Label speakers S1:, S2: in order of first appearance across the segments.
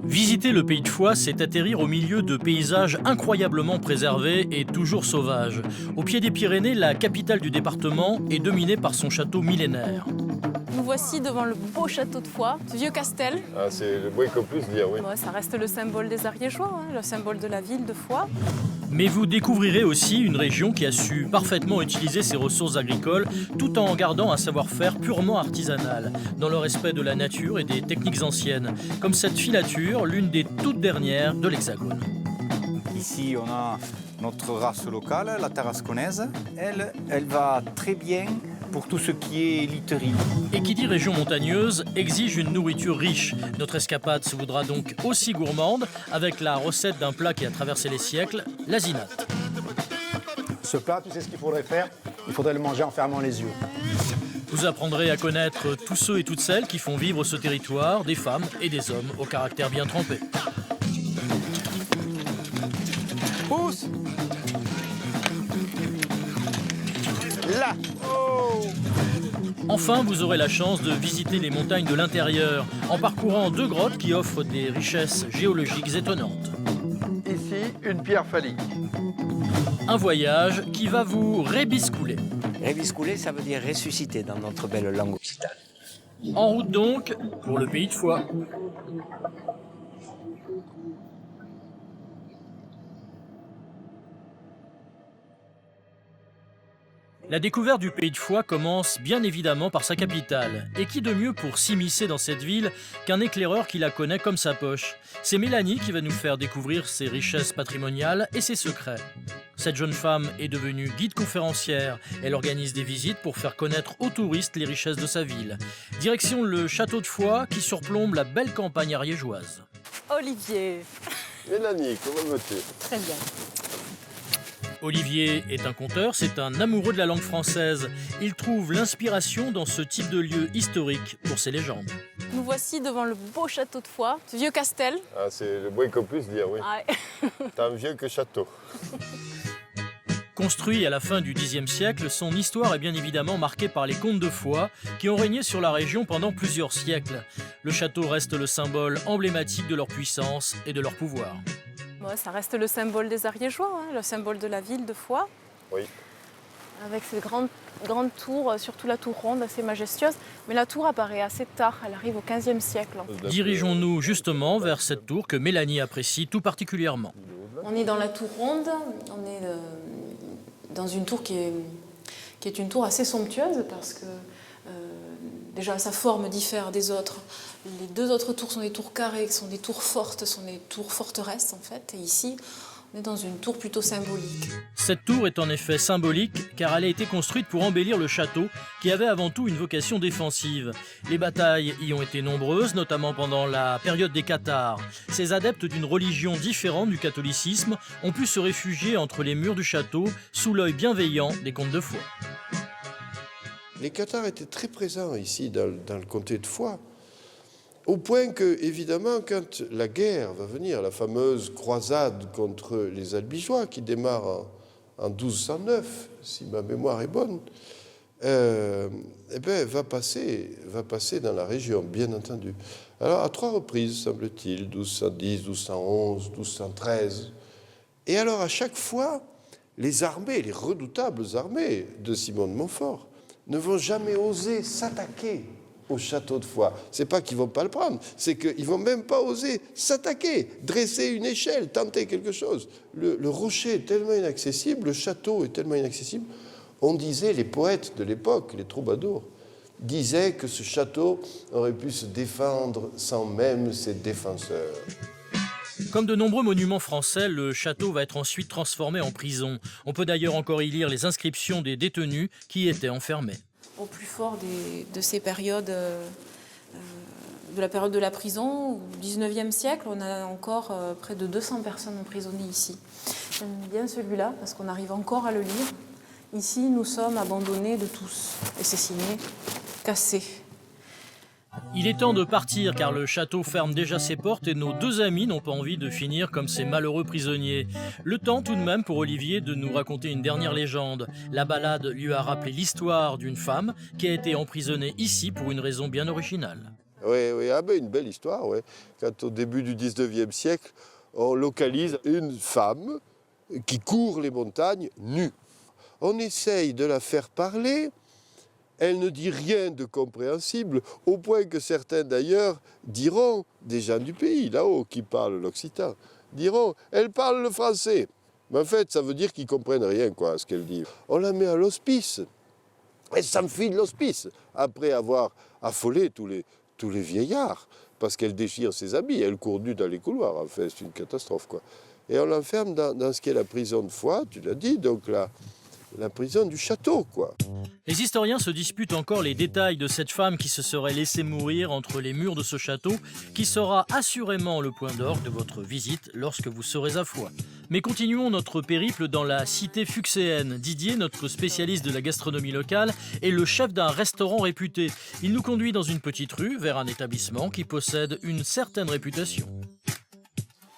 S1: Visiter le Pays de Foix, c'est atterrir au milieu de paysages incroyablement préservés et toujours sauvages. Au pied des Pyrénées, la capitale du département est dominée par son château millénaire.
S2: Nous voici devant le beau château de Foix, ce vieux castel.
S3: Ah, c'est le moins qu'on puisse dire, oui.
S2: Ouais, ça reste le symbole des Ariégeois, le symbole de la ville de Foix.
S1: Mais vous découvrirez aussi une région qui a su parfaitement utiliser ses ressources agricoles tout en gardant un savoir-faire purement artisanal, dans le respect de la nature et des techniques anciennes, comme cette filature, l'une des toutes dernières de l'Hexagone.
S4: Ici, on a notre race locale, la tarasconnaise. Elle va très bien pour tout ce qui est literie.
S1: Et qui dit région montagneuse exige une nourriture riche. Notre escapade se voudra donc aussi gourmande, avec la recette d'un plat qui a traversé les siècles, la zinate.
S5: Ce plat, tu sais ce qu'il faudrait faire? Il faudrait le manger en fermant les yeux.
S1: Vous apprendrez à connaître tous ceux et toutes celles qui font vivre ce territoire, des femmes et des hommes au caractère bien trempé.
S4: Pousse! Là!
S1: Enfin, vous aurez la chance de visiter les montagnes de l'intérieur en parcourant deux grottes qui offrent des richesses géologiques étonnantes.
S3: Ici, une pierre phallique.
S1: Un voyage qui va vous rébiscouler.
S6: Rébiscouler, ça veut dire ressusciter dans notre belle langue occitane.
S1: En route donc pour le Pays de Foix. La découverte du Pays de Foix commence bien évidemment par sa capitale. Et qui de mieux pour s'immiscer dans cette ville qu'un éclaireur qui la connaît comme sa poche? C'est Mélanie qui va nous faire découvrir ses richesses patrimoniales et ses secrets. Cette jeune femme est devenue guide conférencière. Elle organise des visites pour faire connaître aux touristes les richesses de sa ville. Direction le château de Foix qui surplombe la belle campagne ariégeoise.
S2: Olivier,
S3: Mélanie, comment vas-tu?
S2: très bien.
S1: Olivier est un conteur, c'est un amoureux de la langue française. Il trouve l'inspiration dans ce type de lieu historique pour ses légendes.
S2: Nous voici devant le beau château de Foix, ce vieux castel.
S3: Ah, c'est le moins qu'on puisse dire, oui.
S2: Ouais.
S3: Tant vieux que château.
S1: Construit à la fin du Xe siècle, son histoire est bien évidemment marquée par les comtes de Foix qui ont régné sur la région pendant plusieurs siècles. Le château reste le symbole emblématique de leur puissance et de leur pouvoir.
S2: Ouais, ça reste le symbole des Ariégeois, le symbole de la ville de Foix.
S3: Oui.
S2: Avec ces grandes tours, surtout la tour ronde, assez majestueuse. Mais la tour apparaît assez tard, elle arrive au XVe siècle.
S1: Dirigeons-nous justement vers cette tour que Mélanie apprécie tout particulièrement.
S2: On est dans la tour ronde, on est dans une tour qui est une tour assez somptueuse parce que déjà sa forme diffère des autres. Les deux autres tours sont des tours carrées, qui sont des tours fortes, sont des tours forteresses en fait. Et ici, on est dans une tour plutôt symbolique.
S1: Cette tour est en effet symbolique car elle a été construite pour embellir le château qui avait avant tout une vocation défensive. Les batailles y ont été nombreuses, notamment pendant la période des cathares. Ces adeptes d'une religion différente du catholicisme ont pu se réfugier entre les murs du château sous l'œil bienveillant des comtes de Foix.
S3: Les cathares étaient très présents ici dans le comté de Foix. Au point que, évidemment, quand la guerre va venir, la fameuse croisade contre les Albigeois qui démarre en 1209, si ma mémoire est bonne, va passer dans la région, bien entendu. Alors, à 3 reprises, semble-t-il, 1210, 1211, 1213. Et alors, à chaque fois, les armées, les redoutables armées de Simon de Montfort, ne vont jamais oser s'attaquer au château de Foix. C'est pas qu'ils vont pas le prendre, c'est qu'ils vont même pas oser s'attaquer, dresser une échelle, tenter quelque chose. Le rocher est tellement inaccessible, le château est tellement inaccessible. On disait, les poètes de l'époque, les troubadours, disaient que ce château aurait pu se défendre sans même ses défenseurs.
S1: Comme de nombreux monuments français, le château va être ensuite transformé en prison. On peut d'ailleurs encore y lire les inscriptions des détenus qui y étaient enfermés.
S2: Au plus fort de ces périodes, de la période de la prison, au XIXe siècle, on a encore près de 200 personnes emprisonnées ici. J'aime bien celui-là parce qu'on arrive encore à le lire. Ici, nous sommes abandonnés de tous. Et c'est signé « Cassé ».
S1: Il est temps de partir car le château ferme déjà ses portes et nos deux amis n'ont pas envie de finir comme ces malheureux prisonniers. Le temps tout de même pour Olivier de nous raconter une dernière légende. La balade lui a rappelé l'histoire d'une femme qui a été emprisonnée ici pour une raison bien originale.
S3: Oui, oui, ah ben une belle histoire, oui. Quand au début du 19e siècle, on localise une femme qui court les montagnes nue. On essaye de la faire parler, elle ne dit rien de compréhensible, au point que certains d'ailleurs diront, des gens du pays là-haut qui parlent l'occitan, diront, elle parle le français. Mais en fait, ça veut dire qu'ils ne comprennent rien quoi, à ce qu'elle dit. On la met à l'hospice. Elle s'enfuit de l'hospice, après avoir affolé tous les vieillards, parce qu'elle déchire ses habits, elle court nue dans les couloirs, en fait, c'est une catastrophe, quoi. Et on l'enferme dans ce qui est la prison de Foix, tu l'as dit, donc la prison du château, quoi.
S1: Les historiens se disputent encore les détails de cette femme qui se serait laissée mourir entre les murs de ce château, qui sera assurément le point d'orgue de votre visite lorsque vous serez à Foix. Mais continuons notre périple dans la cité fuxéenne. Didier, notre spécialiste de la gastronomie locale, est le chef d'un restaurant réputé. Il nous conduit dans une petite rue vers un établissement qui possède une certaine réputation.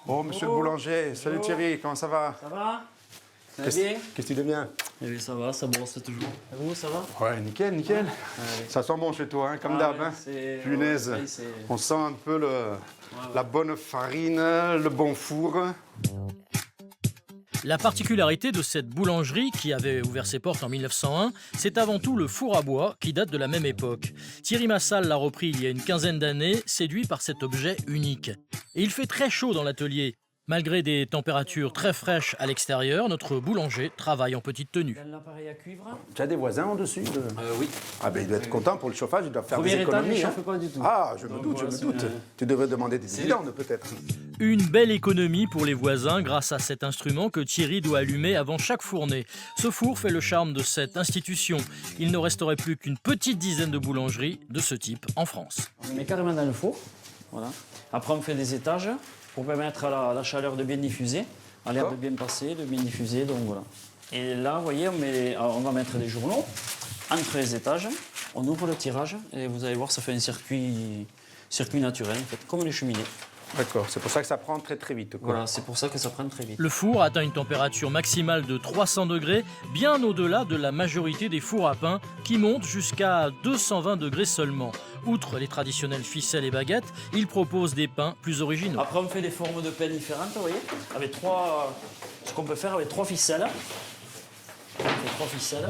S5: Oh, monsieur le boulanger, salut Thierry, comment ça va?
S7: Ça va? Ça va
S5: Qu'est-ce
S7: bien?
S5: que tu deviens?
S7: Eh bien, ça va, ça brosse toujours. Et vous, ça va?
S5: Ouais, nickel, nickel. Ça sent bon chez toi, hein, comme
S7: Ah
S5: d'hab.
S7: ouais,
S5: Hein.
S7: c'est-
S5: Punaise,
S7: ouais, c'est-
S5: on sent un peu la bonne farine, le bon four.
S1: La particularité de cette boulangerie, qui avait ouvert ses portes en 1901, c'est avant tout le four à bois qui date de la même époque. Thierry Massal l'a repris il y a une quinzaine d'années, séduit par cet objet unique. Et il fait très chaud dans l'atelier. Malgré des températures très fraîches à l'extérieur, notre boulanger travaille en petite tenue.
S7: Dans l'appareil à cuivre?
S5: Tu as des voisins au-dessus
S7: Oui.
S5: Ah ben il doit être content pour le chauffage, il doit faire
S7: Premier
S5: des
S7: étage, il
S5: économies.
S7: ne
S5: hein.
S7: chauffe pas du tout.
S5: Ah, je me
S7: Donc,
S5: doute,
S7: voilà,
S5: je
S7: c'est
S5: me doute.
S7: une-
S5: Tu devrais demander des dividendes peut-être.
S1: Une belle économie pour les voisins grâce à cet instrument que Thierry doit allumer avant chaque fournée. Ce four fait le charme de cette institution. Il ne resterait plus qu'une petite dizaine de boulangeries de ce type en France.
S7: On le met carrément dans le four. Voilà. Après, on fait des étages pour permettre à la chaleur de bien diffuser, à l'air de bien passer, de bien diffuser. Donc voilà. Et là, vous voyez, on va mettre des journaux entre les étages. On ouvre le tirage et vous allez voir, ça fait un circuit naturel, en fait, comme les cheminées.
S5: D'accord, c'est pour ça que ça prend très très vite. Quoi.
S7: Voilà, c'est pour ça que ça prend très vite.
S1: Le four atteint une température maximale de 300 degrés, bien au-delà de la majorité des fours à pain qui montent jusqu'à 220 degrés seulement. Outre les traditionnelles ficelles et baguettes, il propose des pains plus originaux.
S7: Après, on fait des formes de pain différentes, vous voyez, avec ce qu'on peut faire avec 3 ficelles. On fait 3 ficelles.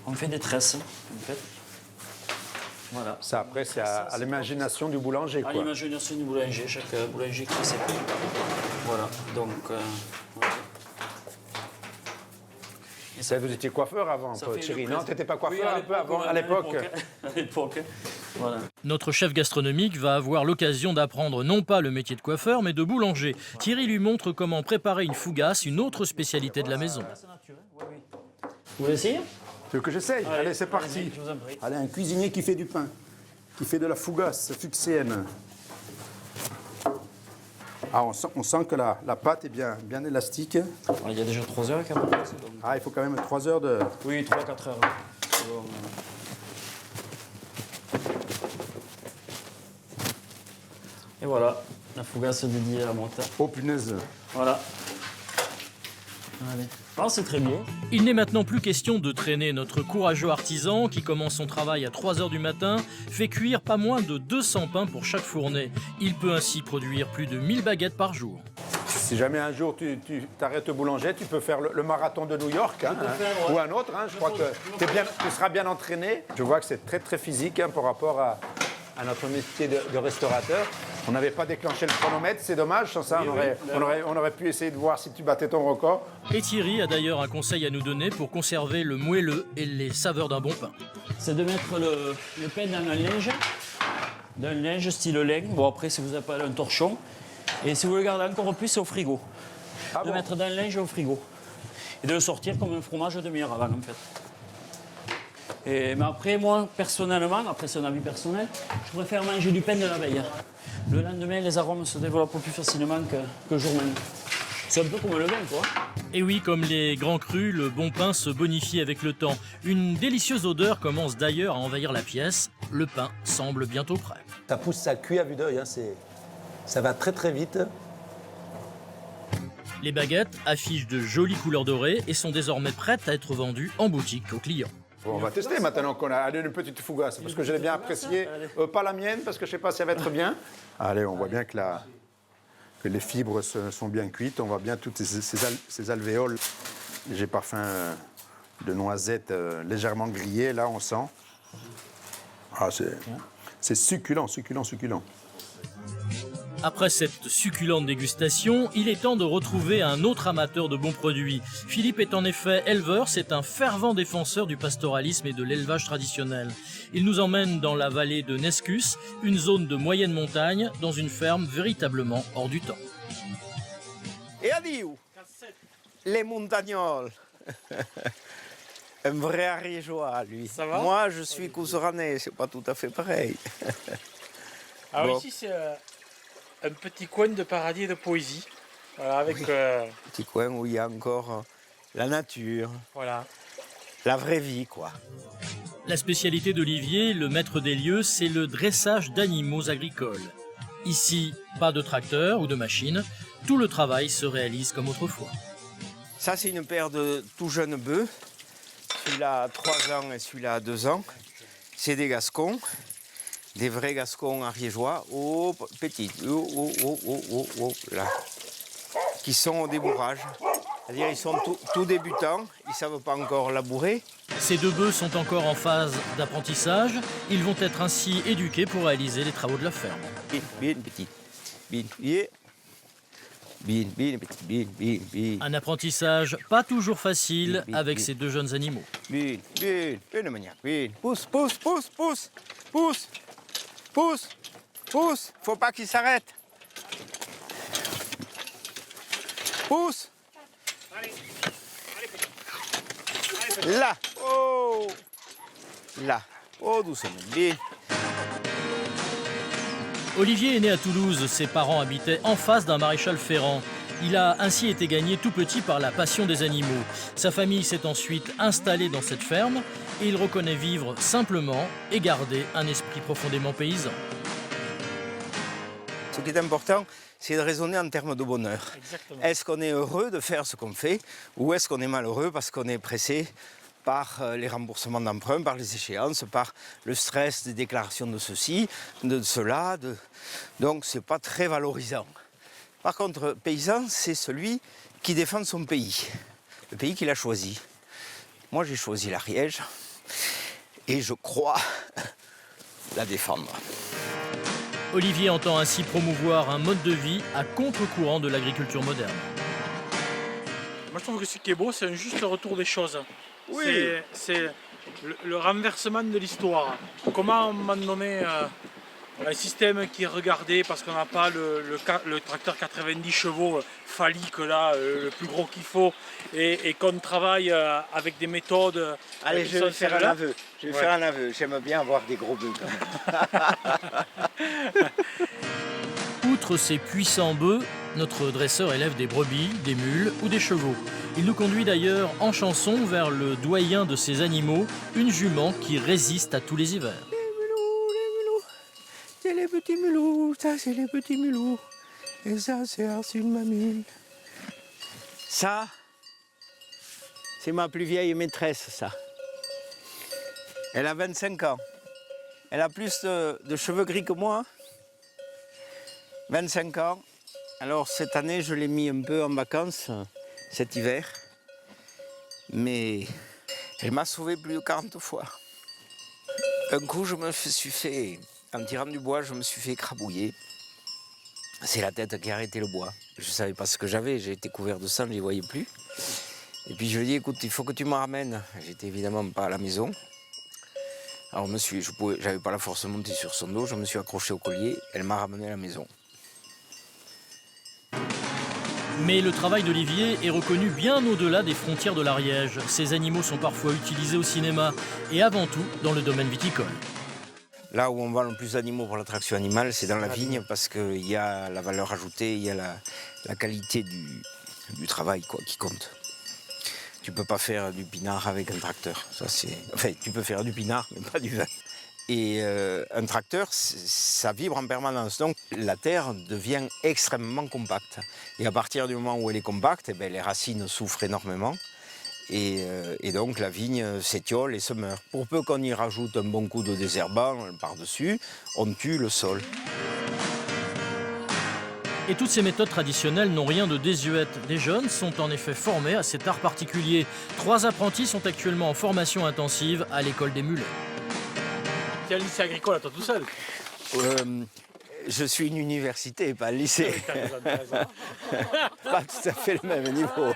S7: On fait des tresses, en fait. Voilà.
S5: Ça après c'est à l'imagination du boulanger.
S7: À
S5: Quoi.
S7: l'imagination du boulanger, chaque boulanger crée ses pains. Voilà, donc... voilà. Et
S5: Ça, vous étiez coiffeur avant,
S7: ça
S5: toi,
S7: fait
S5: Thierry,
S7: le
S5: non?
S7: presque-
S5: Tu n'étais pas coiffeur
S7: Oui,
S5: un peu avant,
S7: ouais,
S5: à l'époque?
S7: À l'époque, voilà.
S1: Notre chef gastronomique va avoir l'occasion d'apprendre non pas le métier de coiffeur, mais de boulanger. Thierry lui montre comment préparer une fougasse, une autre spécialité de la maison.
S7: Vous voulez essayer?
S5: Tu veux que j'essaye? Allez, c'est parti.
S7: allez-y, je vous en prie.
S5: Allez, un cuisinier qui fait du pain, qui fait de la fougasse fuxéenne. Ah, on sent que la pâte est bien élastique.
S7: Voilà, il y a déjà 3 heures qu'elle a passé, donc...
S5: Ah, il faut quand même 3 heures de...
S7: Oui, 3-4 heures. C'est bon, Et voilà, la fougasse dédiée à la menthe.
S5: Oh, punaise.
S7: Voilà. Allez. Ah, c'est très bien.
S1: Il n'est maintenant plus question de traîner notre courageux artisan qui commence son travail à 3 h du matin, fait cuire pas moins de 200 pains pour chaque fournée. Il peut ainsi produire plus de 1000 baguettes par jour.
S5: Si jamais un jour tu t'arrêtes au boulanger, tu peux faire le marathon de New York hein,
S7: faire, ouais.
S5: ou un autre. Hein, je crois que tu seras bien entraîné. Je vois que c'est très très physique hein, par rapport à notre métier de restaurateur. On n'avait pas déclenché le chronomètre, c'est dommage. Sans ça, on aurait pu essayer de voir si tu battais ton record.
S1: Et Thierry a d'ailleurs un conseil à nous donner pour conserver le moelleux et les saveurs d'un bon pain.
S7: C'est de mettre le pain dans un linge style laine. Bon, après, si vous n'avez pas un torchon. Et si vous le gardez encore plus, c'est au frigo. De mettre dans le linge au frigo. Et de le sortir comme un fromage demi-heure avant, en fait. Mais après, moi, personnellement, après c'est un avis personnel, je préfère manger du pain de la veille. Le lendemain, les arômes se développent plus facilement que le jour même. C'est un peu comme le vin, quoi.
S1: Et oui, comme les grands crus, le bon pain se bonifie avec le temps. Une délicieuse odeur commence d'ailleurs à envahir la pièce. Le pain semble bientôt prêt.
S8: Ça pousse, ça cuit à vue d'œil, hein, ça va très très vite.
S1: Les baguettes affichent de jolies couleurs dorées et sont désormais prêtes à être vendues en boutique aux clients.
S5: Bon, on va tester maintenant qu'on a allez, une petite fougasse, parce que je l'ai bien apprécié. Pas la mienne, parce que je ne sais pas si elle va être bien. Allez, on voit bien que, que les fibres sont bien cuites. On voit bien toutes ces alvéoles. J'ai parfum de noisettes légèrement grillées. Là, on sent. Ah, c'est succulent, succulent, succulent.
S1: Après cette succulente dégustation, il est temps de retrouver un autre amateur de bons produits. Philippe est en effet éleveur, c'est un fervent défenseur du pastoralisme et de l'élevage traditionnel. Il nous emmène dans la vallée de Nescus, une zone de moyenne montagne, dans une ferme véritablement hors du temps.
S6: Et adieu, les montagnols. Un vrai ariégeois, lui.
S9: Ça va?
S6: Moi, je suis couseranais, c'est pas tout à fait pareil.
S9: Alors
S6: Bon.
S9: ici, c'est un petit coin de paradis et de poésie. Voilà, avec...
S6: Petit coin où il y a encore la nature,
S9: voilà.
S6: la vraie vie, quoi.
S1: La spécialité d'Olivier, le maître des lieux, c'est le dressage d'animaux agricoles. Ici, pas de tracteur ou de machine, tout le travail se réalise comme autrefois.
S6: Ça, c'est une paire de tout jeunes bœufs. Celui-là a 3 ans et celui-là a 2 ans. C'est des gascons, des vrais gascons ariégeois. Oh, petites, là. Qui sont au débourrage. C'est-à-dire ils sont tout débutants, ils ne savent pas encore labourer.
S1: Ces 2 bœufs sont encore en phase d'apprentissage. Ils vont être ainsi éduqués pour réaliser les travaux de la ferme.
S6: Bien, petit. Bien, yeah. Bien, petit, bien.
S1: Un apprentissage pas toujours facile
S6: Bien,
S1: avec
S6: bien.
S1: ces 2 jeunes animaux.
S6: Bien, de maniaque, bien. Pousse. Faut pas qu'il s'arrête. Pousse. Là. Oh. Là. Oh, doucement. Bien.
S1: Olivier est né à Toulouse, ses parents habitaient en face d'un maréchal ferrant. Il a ainsi été gagné tout petit par la passion des animaux. Sa famille s'est ensuite installée dans cette ferme et il reconnaît vivre simplement et garder un esprit profondément paysan.
S6: Ce qui est important, c'est de raisonner en termes de bonheur.
S9: Exactement.
S6: Est-ce qu'on est heureux de faire ce qu'on fait ou est-ce qu'on est malheureux parce qu'on est pressé par les remboursements d'emprunts, par les échéances, par le stress des déclarations de ceci, de cela. Donc, ce n'est pas très valorisant. Par contre, paysan, c'est celui qui défend son pays, le pays qu'il a choisi. Moi, j'ai choisi l'Ariège et je crois la défendre.
S1: Olivier entend ainsi promouvoir un mode de vie à contre-courant de l'agriculture moderne.
S9: Moi, je trouve que ce qui est beau, c'est un juste retour des choses.
S6: Oui.
S9: C'est le renversement de l'histoire. Comment, à un moment donné, un système qui est regardé parce qu'on n'a pas le tracteur 90 chevaux phallique, là, le plus gros qu'il faut, et qu'on travaille avec des méthodes...
S6: Allez,
S9: qui
S6: je
S9: sont
S6: vais faire un
S9: celles-là.
S6: aveu. Faire un aveu. J'aime bien avoir des gros bœufs.
S1: Outre ces puissants bœufs, notre dresseur élève des brebis, des mules ou des chevaux. Il nous conduit d'ailleurs en chanson vers le doyen de ces animaux, une jument qui résiste à tous les hivers.
S6: C'est les petits mulous, ça c'est les petits mulous. Et ça c'est une mamie. Ça, c'est ma plus vieille maîtresse, ça. Elle a 25 ans. Elle a plus de cheveux gris que moi. 25 ans. Alors cette année, je l'ai mis un peu en vacances, cet hiver. Mais elle m'a sauvé plus de 40 fois. Un coup, je me suis fait... En tirant du bois, je me suis fait écrabouiller. C'est la tête qui a arrêté le bois. Je ne savais pas ce que j'avais, j'ai été couvert de sang, je ne les voyais plus. Et puis je lui ai dit, écoute, il faut que tu me ramènes. J'étais évidemment pas à la maison. Alors je n'avais pas la force de monter sur son dos, je me suis accroché au collier, elle m'a ramené à la maison.
S1: Mais le travail d'Olivier est reconnu bien au-delà des frontières de l'Ariège. Ces animaux sont parfois utilisés au cinéma et avant tout dans le domaine viticole.
S6: Là où on vend le plus d'animaux pour l'attraction animale, c'est dans la vigne parce qu'il y a la valeur ajoutée, il y a la qualité du travail quoi, qui compte. Tu ne peux pas faire du pinard avec un tracteur. Enfin, tu peux faire du pinard, mais pas du vin. Et un tracteur, ça vibre en permanence. Donc la terre devient extrêmement compacte. Et à partir du moment où elle est compacte, eh bien, les racines souffrent énormément. Et donc la vigne s'étiole et se meurt. Pour peu qu'on y rajoute un bon coup de désherbant par-dessus, on tue le sol.
S1: Et toutes ces méthodes traditionnelles n'ont rien de désuète. Des jeunes sont en effet formés à cet art particulier. 3 apprentis sont actuellement en formation intensive à l'école des Mulets.
S9: Tu es un lycée agricole à toi tout seul.
S6: Je suis une université, pas un lycée. Pas tout à fait le même niveau.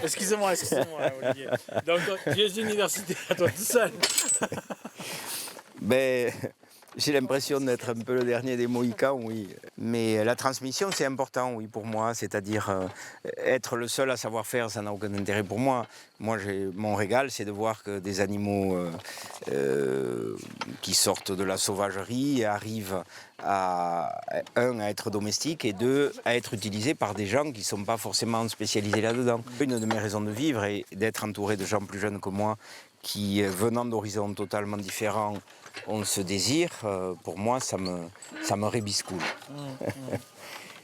S9: Excusez-moi, Olivier. Donc, tu es une université à toi tout seul.
S6: Ben, j'ai l'impression d'être un peu le dernier des Mohicans, oui. Mais la transmission, c'est important, oui, pour moi. C'est-à-dire, être le seul à savoir faire, ça n'a aucun intérêt pour moi. Moi, mon régal, c'est de voir que des animaux qui sortent de la sauvagerie arrivent à être domestiques et 2, à être utilisés par des gens qui ne sont pas forcément spécialisés là-dedans. Une de mes raisons de vivre est d'être entouré de gens plus jeunes que moi qui, venant d'horizons totalement différents, ont ce désir. Pour moi, ça me rébiscoule.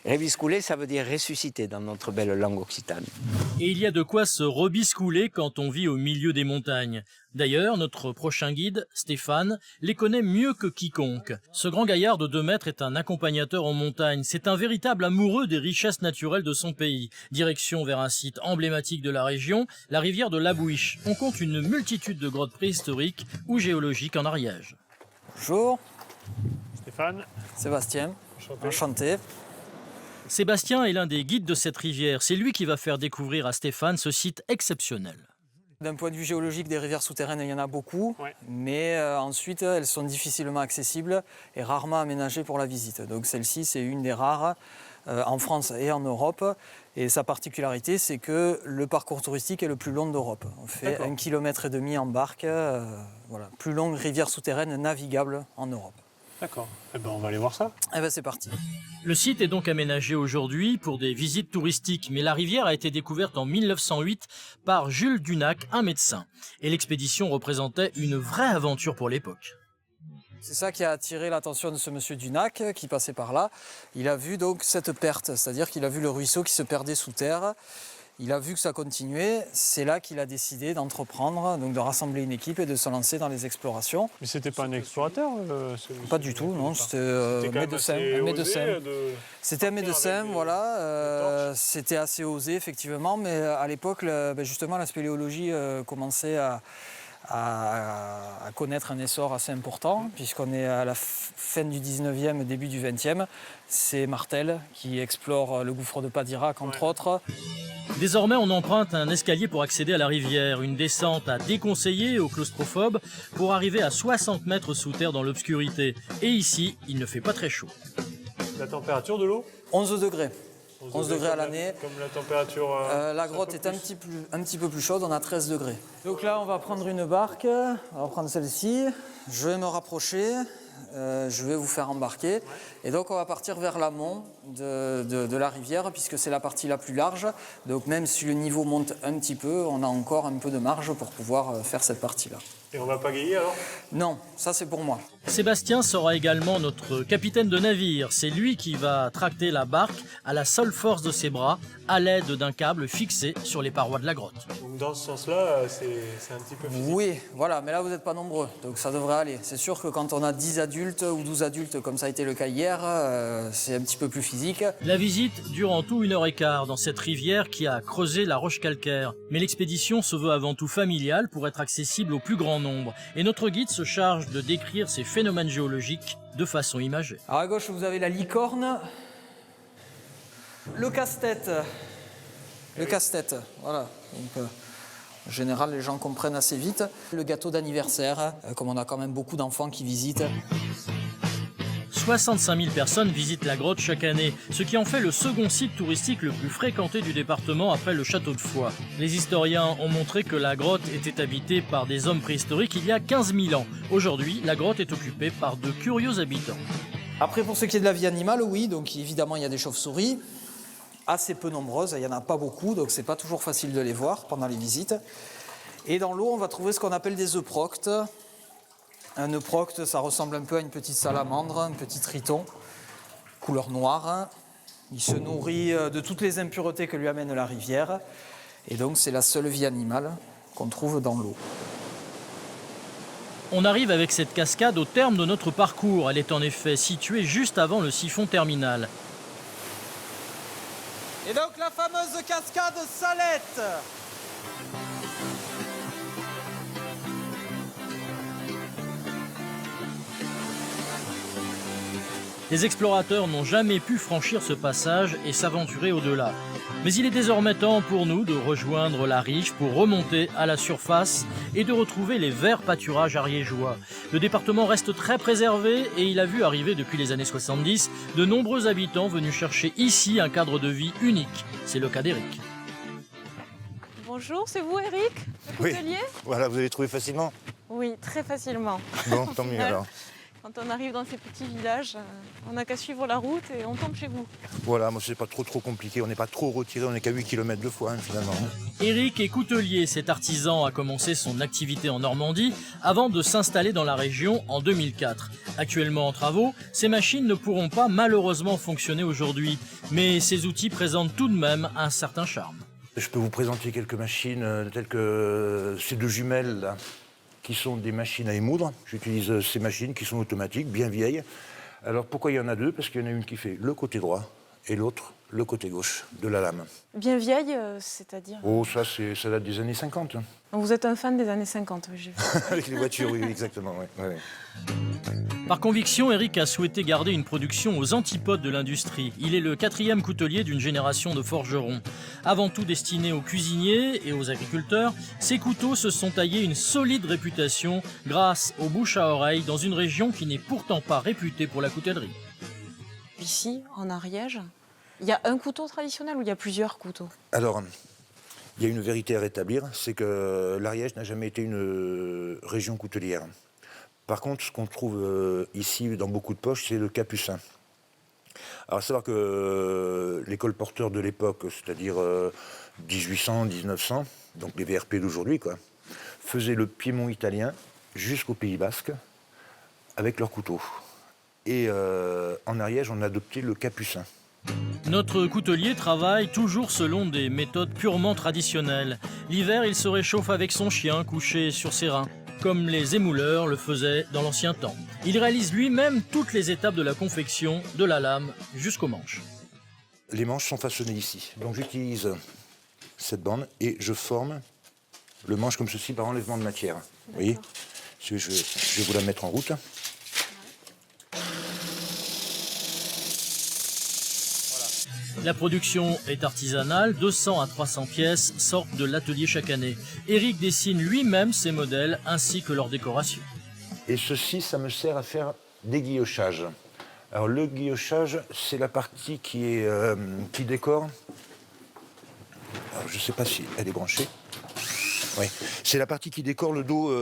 S6: Rébiscouler, ça veut dire ressusciter dans notre belle langue occitane.
S1: Et il y a de quoi se rebiscouler quand on vit au milieu des montagnes. D'ailleurs, notre prochain guide, Stéphane, les connaît mieux que quiconque. Ce grand gaillard de 2 mètres est un accompagnateur en montagne. C'est un véritable amoureux des richesses naturelles de son pays. Direction vers un site emblématique de la région, la rivière de l'Abouiche. On compte une multitude de grottes préhistoriques ou géologiques en Ariège.
S10: Bonjour.
S9: Stéphane.
S10: Sébastien. Enchanté.
S1: Sébastien est l'un des guides de cette rivière. C'est lui qui va faire découvrir à Stéphane ce site exceptionnel.
S10: D'un point de vue géologique, des rivières souterraines, il y en a beaucoup, mais ensuite, elles sont difficilement accessibles et rarement aménagées pour la visite. Donc celle-ci, c'est une des rares en France et en Europe. Et sa particularité, c'est que le parcours touristique est le plus long d'Europe. On fait 1,5 km en barque, voilà, plus longue rivière souterraine navigable en Europe.
S9: D'accord. Eh ben, on va aller voir ça.
S10: Eh ben, c'est parti.
S1: Le site est donc aménagé aujourd'hui pour des visites touristiques, mais la rivière a été découverte en 1908 par Jules Dunac, un médecin. Et l'expédition représentait une vraie aventure pour l'époque.
S10: C'est ça qui a attiré l'attention de ce monsieur Dunac qui passait par là. Il a vu donc cette perte, c'est-à-dire qu'il a vu le ruisseau qui se perdait sous terre. Il a vu que ça continuait, c'est là qu'il a décidé d'entreprendre, donc de rassembler une équipe et de se lancer dans les explorations.
S9: Mais c'était pas un explorateur
S10: Pas du tout, non, c'était un médecin. C'était un médecin, voilà. C'était assez osé, effectivement, mais à l'époque, justement, la spéléologie commençait à connaître un essor assez important, puisqu'on est à la fin du 19e, début du 20e. C'est Martel qui explore le gouffre de Padirac, entre autres.
S1: Désormais, on emprunte un escalier pour accéder à la rivière, une descente à déconseiller aux claustrophobes pour arriver à 60 mètres sous terre dans l'obscurité. Et ici, il ne fait pas très chaud.
S9: La température de l'eau ?
S10: 11 degrés. 11 degrés à l'année.
S9: Comme la température...
S10: la grotte est un petit peu plus chaude, on a 13 degrés. Donc là, on va prendre une barque, on va prendre celle-ci. Je vais me rapprocher, je vais vous faire embarquer. Et donc, on va partir vers l'amont de la rivière, puisque c'est la partie la plus large. Donc, même si le niveau monte un petit peu, on a encore un peu de marge pour pouvoir faire cette partie-là.
S9: Et on va pagayer alors ?
S10: Non, ça c'est pour moi.
S1: Sébastien sera également notre capitaine de navire. C'est lui qui va tracter la barque à la seule force de ses bras, à l'aide d'un câble fixé sur les parois de la grotte.
S9: Donc dans ce sens-là, c'est un petit peu physique.
S10: Oui, voilà, mais là vous n'êtes pas nombreux, donc ça devrait aller. C'est sûr que quand on a 10 adultes ou 12 adultes, comme ça a été le cas hier, c'est un petit peu plus physique.
S1: La visite dure en tout 1h15 dans cette rivière qui a creusé la roche calcaire. Mais l'expédition se veut avant tout familiale pour être accessible au plus grand nombre. Et notre guide se charge de décrire ces phénomènes géologiques de façon imagée.
S10: Alors à gauche, vous avez la licorne, le casse-tête. Le casse-tête, voilà. Donc, en général, les gens comprennent assez vite. Le gâteau d'anniversaire, comme on a quand même beaucoup d'enfants qui visitent.
S1: 65 000 personnes visitent la grotte chaque année, ce qui en fait le second site touristique le plus fréquenté du département après le château de Foix. Les historiens ont montré que la grotte était habitée par des hommes préhistoriques il y a 15 000 ans. Aujourd'hui, la grotte est occupée par de curieux habitants.
S10: Après, pour ce qui est de la vie animale, oui, donc évidemment, il y a des chauves-souris, assez peu nombreuses, il n'y en a pas beaucoup, donc c'est pas toujours facile de les voir pendant les visites. Et dans l'eau, on va trouver ce qu'on appelle des euproctes. Un euprocte, ça ressemble un peu à une petite salamandre, un petit triton, couleur noire. Il se nourrit de toutes les impuretés que lui amène la rivière. Et donc c'est la seule vie animale qu'on trouve dans l'eau.
S1: On arrive avec cette cascade au terme de notre parcours. Elle est en effet située juste avant le siphon terminal.
S10: Et donc la fameuse cascade Salette.
S1: Les explorateurs n'ont jamais pu franchir ce passage et s'aventurer au-delà. Mais il est désormais temps pour nous de rejoindre la rive pour remonter à la surface et de retrouver les verts pâturages ariégeois. Le département reste très préservé et il a vu arriver depuis les années 70 de nombreux habitants venus chercher ici un cadre de vie unique. C'est le cas d'Éric.
S11: Bonjour, c'est vous Eric, le
S12: Oui.
S11: coutelier?
S12: Voilà, vous avez trouvé facilement?
S11: Oui, très facilement.
S12: Bon, tant mieux alors.
S11: Quand on arrive dans ces petits villages, on n'a qu'à suivre la route et on tombe chez vous.
S12: Voilà, moi c'est pas trop compliqué, on n'est pas trop retiré, on n'est qu'à 8 km de fois finalement.
S1: Éric est coutelier, cet artisan a commencé son activité en Normandie avant de s'installer dans la région en 2004. Actuellement en travaux, ces machines ne pourront pas malheureusement fonctionner aujourd'hui, mais ces outils présentent tout de même un certain charme.
S12: Je peux vous présenter quelques machines telles que ces deux jumelles là, qui sont des machines à émoudre. J'utilise ces machines qui sont automatiques, bien vieilles. Alors pourquoi il y en a deux? Parce qu'il y en a une qui fait le côté droit et l'autre le côté gauche de la lame.
S11: Bien vieille, c'est-à-dire?
S12: Oh, ça date des années 50.
S11: Vous êtes un fan des années 50, oui, j'ai vu.
S12: Avec les voitures, oui, exactement. Ouais.
S1: Par conviction, Éric a souhaité garder une production aux antipodes de l'industrie. Il est le 4e coutelier d'une génération de forgerons. Avant tout destiné aux cuisiniers et aux agriculteurs, ces couteaux se sont taillés une solide réputation grâce aux bouches à oreille dans une région qui n'est pourtant pas réputée pour la coutellerie.
S11: Ici, en Ariège, il y a un couteau traditionnel ou il y a plusieurs couteaux?
S12: Alors, il y a une vérité à rétablir, c'est que l'Ariège n'a jamais été une région coutelière. Par contre, ce qu'on trouve ici dans beaucoup de poches, c'est le capucin. Alors, à savoir que les colporteurs de l'époque, c'est-à-dire 1800, 1900, donc les VRP d'aujourd'hui, quoi, faisaient le piémont italien jusqu'au Pays Basque avec leurs couteaux. Et en Ariège, on a adopté le capucin.
S1: Notre coutelier travaille toujours selon des méthodes purement traditionnelles. L'hiver, il se réchauffe avec son chien couché sur ses reins, comme les émouleurs le faisaient dans l'ancien temps. Il réalise lui-même toutes les étapes de la confection, de la lame jusqu'aux manches.
S12: Les manches sont façonnées ici. Donc j'utilise cette bande et je forme le manche comme ceci par enlèvement de matière. Vous voyez? Je vais vous la mettre en route.
S1: La production est artisanale, 200 à 300 pièces sortent de l'atelier chaque année. Éric dessine lui-même ses modèles ainsi que leur décoration.
S12: Et ceci, ça me sert à faire des guillochages. Alors le guillochage, c'est la partie qui décore. Alors, je ne sais pas si elle est branchée. Oui, c'est la partie qui décore le dos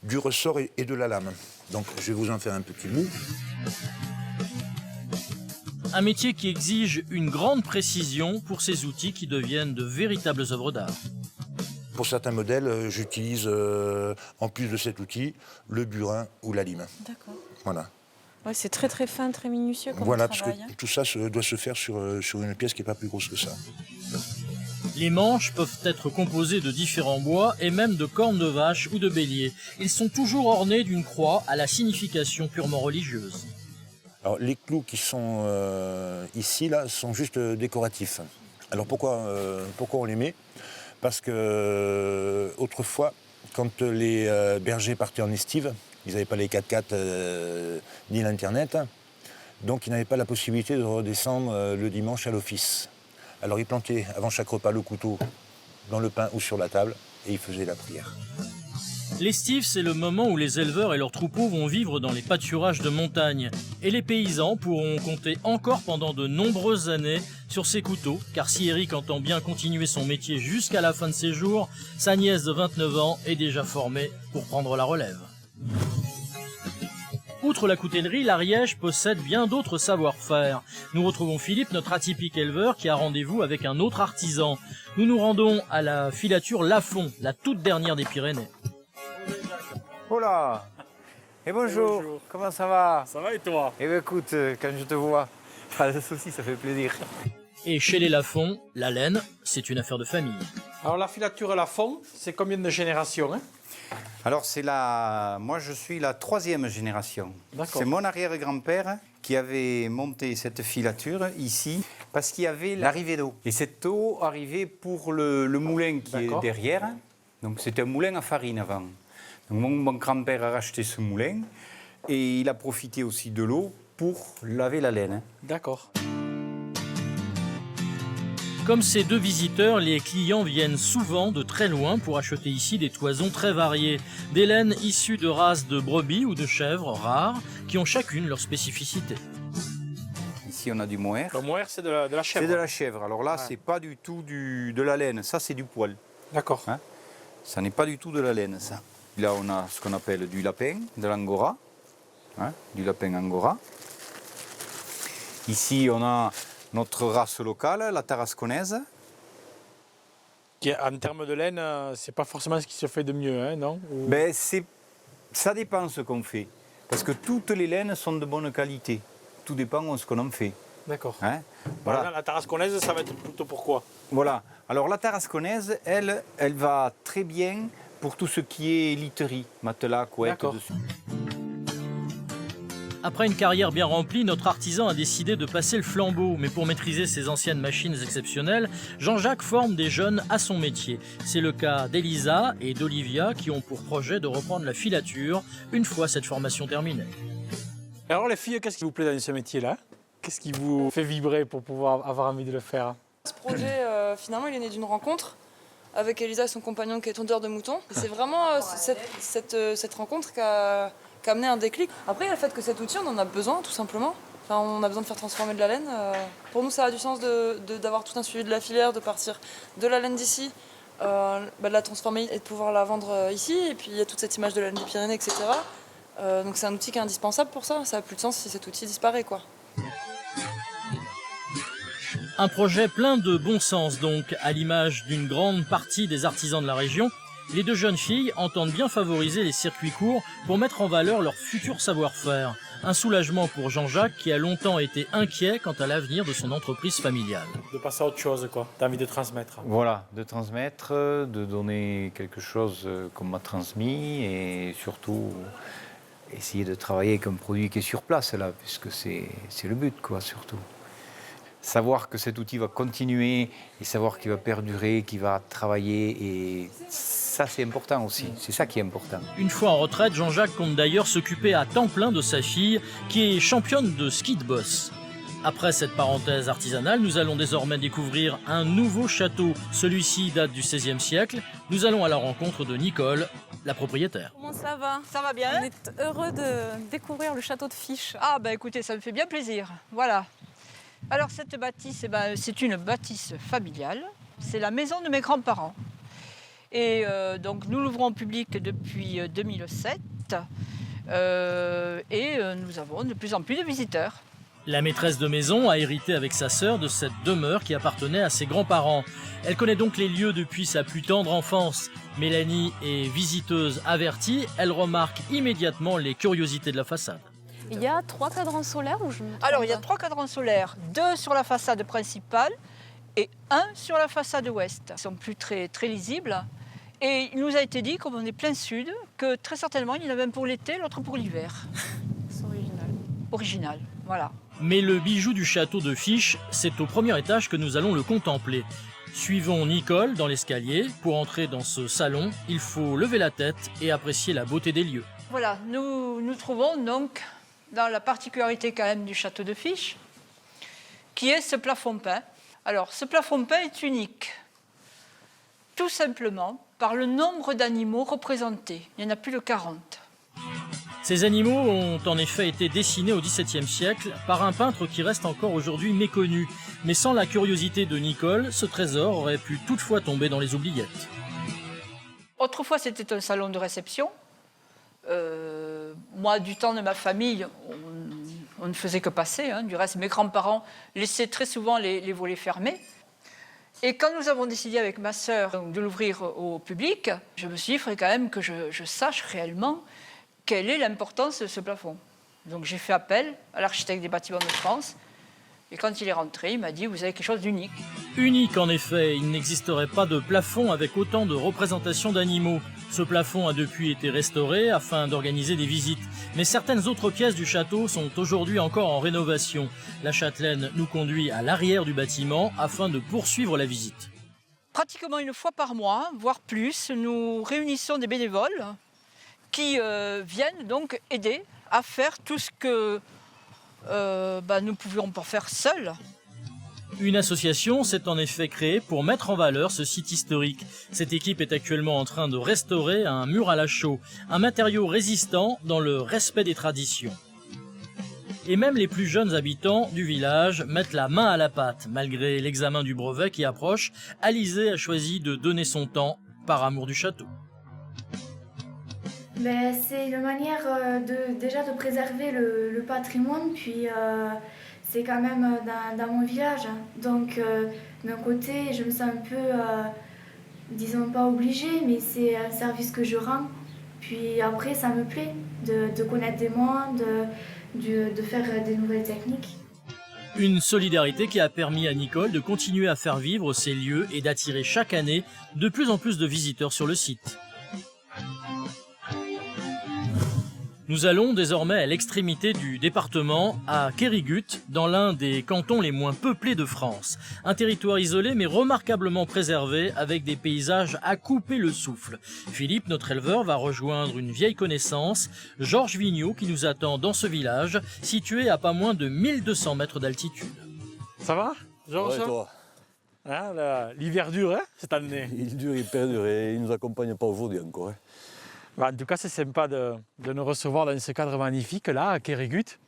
S12: du ressort et de la lame. Donc je vais vous en faire un petit bout.
S1: Un métier qui exige une grande précision pour ces outils qui deviennent de véritables œuvres d'art.
S12: Pour certains modèles, j'utilise, en plus de cet outil, le burin ou la lime.
S11: D'accord.
S12: Voilà.
S11: Ouais, c'est très très fin, très minutieux comme
S12: Voilà, parce
S11: travail.
S12: que tout ça doit se faire sur une pièce qui n'est pas plus grosse que ça.
S1: Les manches peuvent être composées de différents bois et même de cornes de vache ou de bélier. Ils sont toujours ornés d'une croix à la signification purement religieuse.
S12: Alors, les clous qui sont ici, là, sont juste décoratifs. Alors pourquoi on les met? Parce que autrefois, quand les bergers partaient en estive, ils n'avaient pas les 4x4 ni l'Internet, donc ils n'avaient pas la possibilité de redescendre le dimanche à l'office. Alors ils plantaient avant chaque repas le couteau dans le pain ou sur la table et ils faisaient la prière.
S1: L'estive, c'est le moment où les éleveurs et leurs troupeaux vont vivre dans les pâturages de montagne. Et les paysans pourront compter encore pendant de nombreuses années sur ces couteaux, car si Éric entend bien continuer son métier jusqu'à la fin de ses jours, sa nièce de 29 ans est déjà formée pour prendre la relève. Outre la coutellerie, l'Ariège possède bien d'autres savoir-faire. Nous retrouvons Philippe, notre atypique éleveur, qui a rendez-vous avec un autre artisan. Nous nous rendons à la filature Lafont, la toute dernière des Pyrénées.
S4: Hola. Et bonjour.
S9: Bonjour.
S4: Comment ça va?
S9: Ça va et toi?
S4: Eh bien écoute, quand je te vois, pas de soucis, ça fait plaisir.
S1: Et chez les Lafont, la laine, c'est une affaire de famille.
S9: Alors la filature Lafont, c'est combien de générations hein?
S4: Alors moi je suis la 3e génération.
S9: D'accord.
S4: C'est mon arrière-grand-père qui avait monté cette filature ici parce qu'il y avait l'arrivée d'eau. Et cette eau arrivait pour le moulin qui est derrière. Donc c'était un moulin à farine avant. Donc mon grand-père a racheté ce moulin et il a profité aussi de l'eau pour laver la laine.
S9: D'accord.
S1: Comme ces deux visiteurs, les clients viennent souvent de très loin pour acheter ici des toisons très variées. Des laines issues de races de brebis ou de chèvres rares qui ont chacune leur spécificité.
S4: Ici on a du mohair.
S9: Le mohair c'est de la chèvre.
S4: C'est de la chèvre. Alors là c'est pas du tout de la laine, ça c'est du poil.
S9: D'accord.
S4: Hein, ça n'est pas du tout de la laine ça. Là on a ce qu'on appelle du lapin, de l'angora. Hein, du lapin angora. Ici on a notre race locale, la tarasconaise.
S9: En termes de laine, c'est pas forcément ce qui se fait de mieux, hein, non?
S4: Ben, ça dépend ce qu'on fait. Parce que toutes les laines sont de bonne qualité. Tout dépend de ce qu'on en fait.
S9: D'accord.
S4: Hein, voilà.
S9: La tarasconaise, ça va être plutôt pour quoi?
S4: Voilà. Alors la tarasconaise, elle va très bien pour tout ce qui est literie, matelas, couettes, dessus.
S1: Après une carrière bien remplie, notre artisan a décidé de passer le flambeau. Mais pour maîtriser ses anciennes machines exceptionnelles, Jean-Jacques forme des jeunes à son métier. C'est le cas d'Elisa et d'Olivia qui ont pour projet de reprendre la filature une fois cette formation terminée.
S9: Alors les filles, qu'est-ce qui vous plaît dans ce métier-là? Qu'est-ce qui vous fait vibrer pour pouvoir avoir envie de le faire?
S13: Ce projet, finalement, il est né d'une rencontre avec Elisa et son compagnon qui est tondeur de moutons. Et c'est vraiment cette rencontre qui a amené un déclic. Après, il y a le fait que cet outil, on en a besoin, tout simplement. Enfin, on a besoin de faire transformer de la laine. Pour nous, ça a du sens d'avoir tout un suivi de la filière, de partir de la laine d'ici, de la transformer et de pouvoir la vendre ici. Et puis, il y a toute cette image de la laine des Pyrénées, etc. Donc, c'est un outil qui est indispensable pour ça. Ça n'a plus de sens si cet outil disparaît, quoi.
S1: Un projet plein de bon sens donc, à l'image d'une grande partie des artisans de la région. Les deux jeunes filles entendent bien favoriser les circuits courts pour mettre en valeur leur futur savoir-faire. Un soulagement pour Jean-Jacques qui a longtemps été inquiet quant à l'avenir de son entreprise familiale.
S9: De passer à autre chose, quoi. T'as envie de transmettre.
S4: Voilà, de transmettre, de donner quelque chose qu'on m'a transmis et surtout essayer de travailler avec un produit qui est sur place là, puisque c'est le but, quoi, surtout. Savoir que cet outil va continuer et savoir qu'il va perdurer, qu'il va travailler, et ça c'est important aussi, c'est ça qui est important.
S1: Une fois en retraite, Jean-Jacques compte d'ailleurs s'occuper à temps plein de sa fille qui est championne de ski de boss. Après cette parenthèse artisanale, nous allons désormais découvrir un nouveau château. Celui-ci date du XVIe siècle. Nous allons à la rencontre de Nicole, la propriétaire.
S14: Comment ça va? Ça va bien. On est heureux de découvrir le château de Fiche.
S15: Ah bah écoutez, ça me fait bien plaisir, voilà. Alors cette bâtisse, c'est une bâtisse familiale, c'est la maison de mes grands-parents. Et donc nous l'ouvrons au public depuis 2007 et nous avons de plus en plus de visiteurs.
S1: La maîtresse de maison a hérité avec sa sœur de cette demeure qui appartenait à ses grands-parents. Elle connaît donc les lieux depuis sa plus tendre enfance. Mélanie est visiteuse avertie, elle remarque immédiatement les curiosités de la façade.
S14: Il y a 3 cadrans solaires ou je me trompe?
S15: Alors il y a 3 cadrans solaires, 2 sur la façade principale et 1 sur la façade ouest. Ils sont plus très lisibles. Et il nous a été dit, comme on est plein sud, que très certainement il y en avait un pour l'été, l'autre pour l'hiver.
S14: C'est original.
S15: Original, voilà.
S1: Mais le bijou du château de Fiche, c'est au premier étage que nous allons le contempler. Suivons Nicole dans l'escalier. Pour entrer dans ce salon, il faut lever la tête et apprécier la beauté des lieux.
S15: Voilà, nous nous trouvons donc dans la particularité quand même du château de Fiche, qui est ce plafond peint. Alors, ce plafond peint est unique, tout simplement par le nombre d'animaux représentés. Il y en a plus de 40.
S1: Ces animaux ont en effet été dessinés au XVIIe siècle par un peintre qui reste encore aujourd'hui méconnu. Mais sans la curiosité de Nicole, ce trésor aurait pu toutefois tomber dans les oubliettes.
S15: Autrefois, c'était un salon de réception. Moi, du temps de ma famille, on ne faisait que passer. Hein. Du reste, mes grands-parents laissaient très souvent les volets fermés. Et quand nous avons décidé avec ma sœur de l'ouvrir au public, je me suis dit, il faudrait quand même que je sache réellement quelle est l'importance de ce plafond. Donc j'ai fait appel à l'architecte des bâtiments de France, Et quand il est rentré, il m'a dit, vous avez quelque chose d'unique.
S1: Unique en effet, il n'existerait pas de plafond avec autant de représentations d'animaux. Ce plafond a depuis été restauré afin d'organiser des visites. Mais certaines autres pièces du château sont aujourd'hui encore en rénovation. La châtelaine nous conduit à l'arrière du bâtiment afin de poursuivre la visite.
S15: Pratiquement une fois par mois, voire plus, nous réunissons des bénévoles qui viennent donc aider à faire tout ce que nous ne pouvions pas faire seuls.
S1: Une association s'est en effet créée pour mettre en valeur ce site historique. Cette équipe est actuellement en train de restaurer un mur à la chaux, un matériau résistant dans le respect des traditions. Et même les plus jeunes habitants du village mettent la main à la pâte. Malgré l'examen du brevet qui approche, Alizée a choisi de donner son temps par amour du château.
S16: C'est une manière déjà de préserver le patrimoine, puis c'est quand même dans mon village. Donc d'un côté, je me sens un peu, disons pas obligée, mais c'est un service que je rends. Puis après, ça me plaît de connaître des mondes, de faire des nouvelles techniques.
S1: Une solidarité qui a permis à Nicole de continuer à faire vivre ces lieux et d'attirer chaque année de plus en plus de visiteurs sur le site. Nous allons désormais à l'extrémité du département, à Kérigut, dans l'un des cantons les moins peuplés de France. Un territoire isolé mais remarquablement préservé, avec des paysages à couper le souffle. Philippe, notre éleveur, va rejoindre une vieille connaissance, Georges Vigneault, qui nous attend dans ce village, situé à pas moins de 1200 mètres d'altitude.
S9: Ça va, Georges?
S17: Ouais, toi.
S9: L'hiver dure, hein, cette année.
S17: Il dure, il perdure et il ne nous accompagne pas aujourd'hui encore. Hein.
S9: En tout cas, c'est sympa de nous recevoir dans ce cadre magnifique, là, à Kérigut.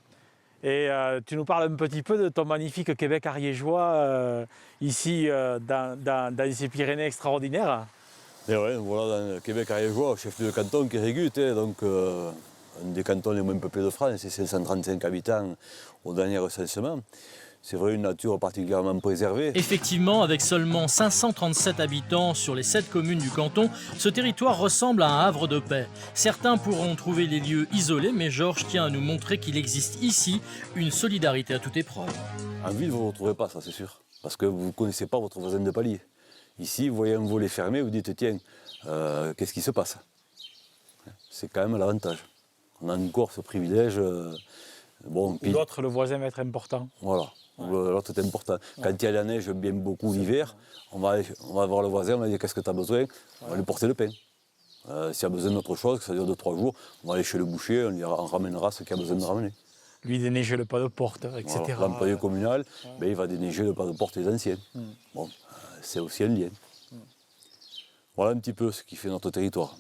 S9: Et tu nous parles un petit peu de ton magnifique Québec ariégeois, ici, dans ces Pyrénées extraordinaires.
S17: Et ouais, voilà, dans le Québec ariégeois, chef de canton, Kérigut, donc un des cantons les moins peuplés de France, c'est 535 habitants au dernier recensement. C'est vrai, une nature particulièrement préservée.
S1: Effectivement, avec seulement 537 habitants sur les 7 communes du canton, ce territoire ressemble à un havre de paix. Certains pourront trouver les lieux isolés, mais Georges tient à nous montrer qu'il existe ici une solidarité à toute épreuve.
S17: En ville, vous ne retrouvez pas ça, c'est sûr, parce que vous ne connaissez pas votre voisin de palier. Ici, vous voyez un volet fermé, vous dites, tiens, qu'est-ce qui se passe? C'est quand même l'avantage. On a encore ce privilège.
S9: L'autre, le voisin va être important.
S17: Voilà. L'autre est important. Quand il y a la neige bien beaucoup l'hiver, on va voir le voisin, on va dire qu'est-ce que tu as besoin, on va lui porter le pain. S'il y a besoin d'autre chose, que ça dure 2-3 jours, on va aller chez le boucher, on ramènera ce qu'il a besoin de ramener.
S9: Lui déneiger le pas de porte, etc.
S17: Voilà. L'employé communal, il va déneiger le pas de porte des anciens. Bon, c'est aussi un lien. Voilà un petit peu ce qui fait notre territoire.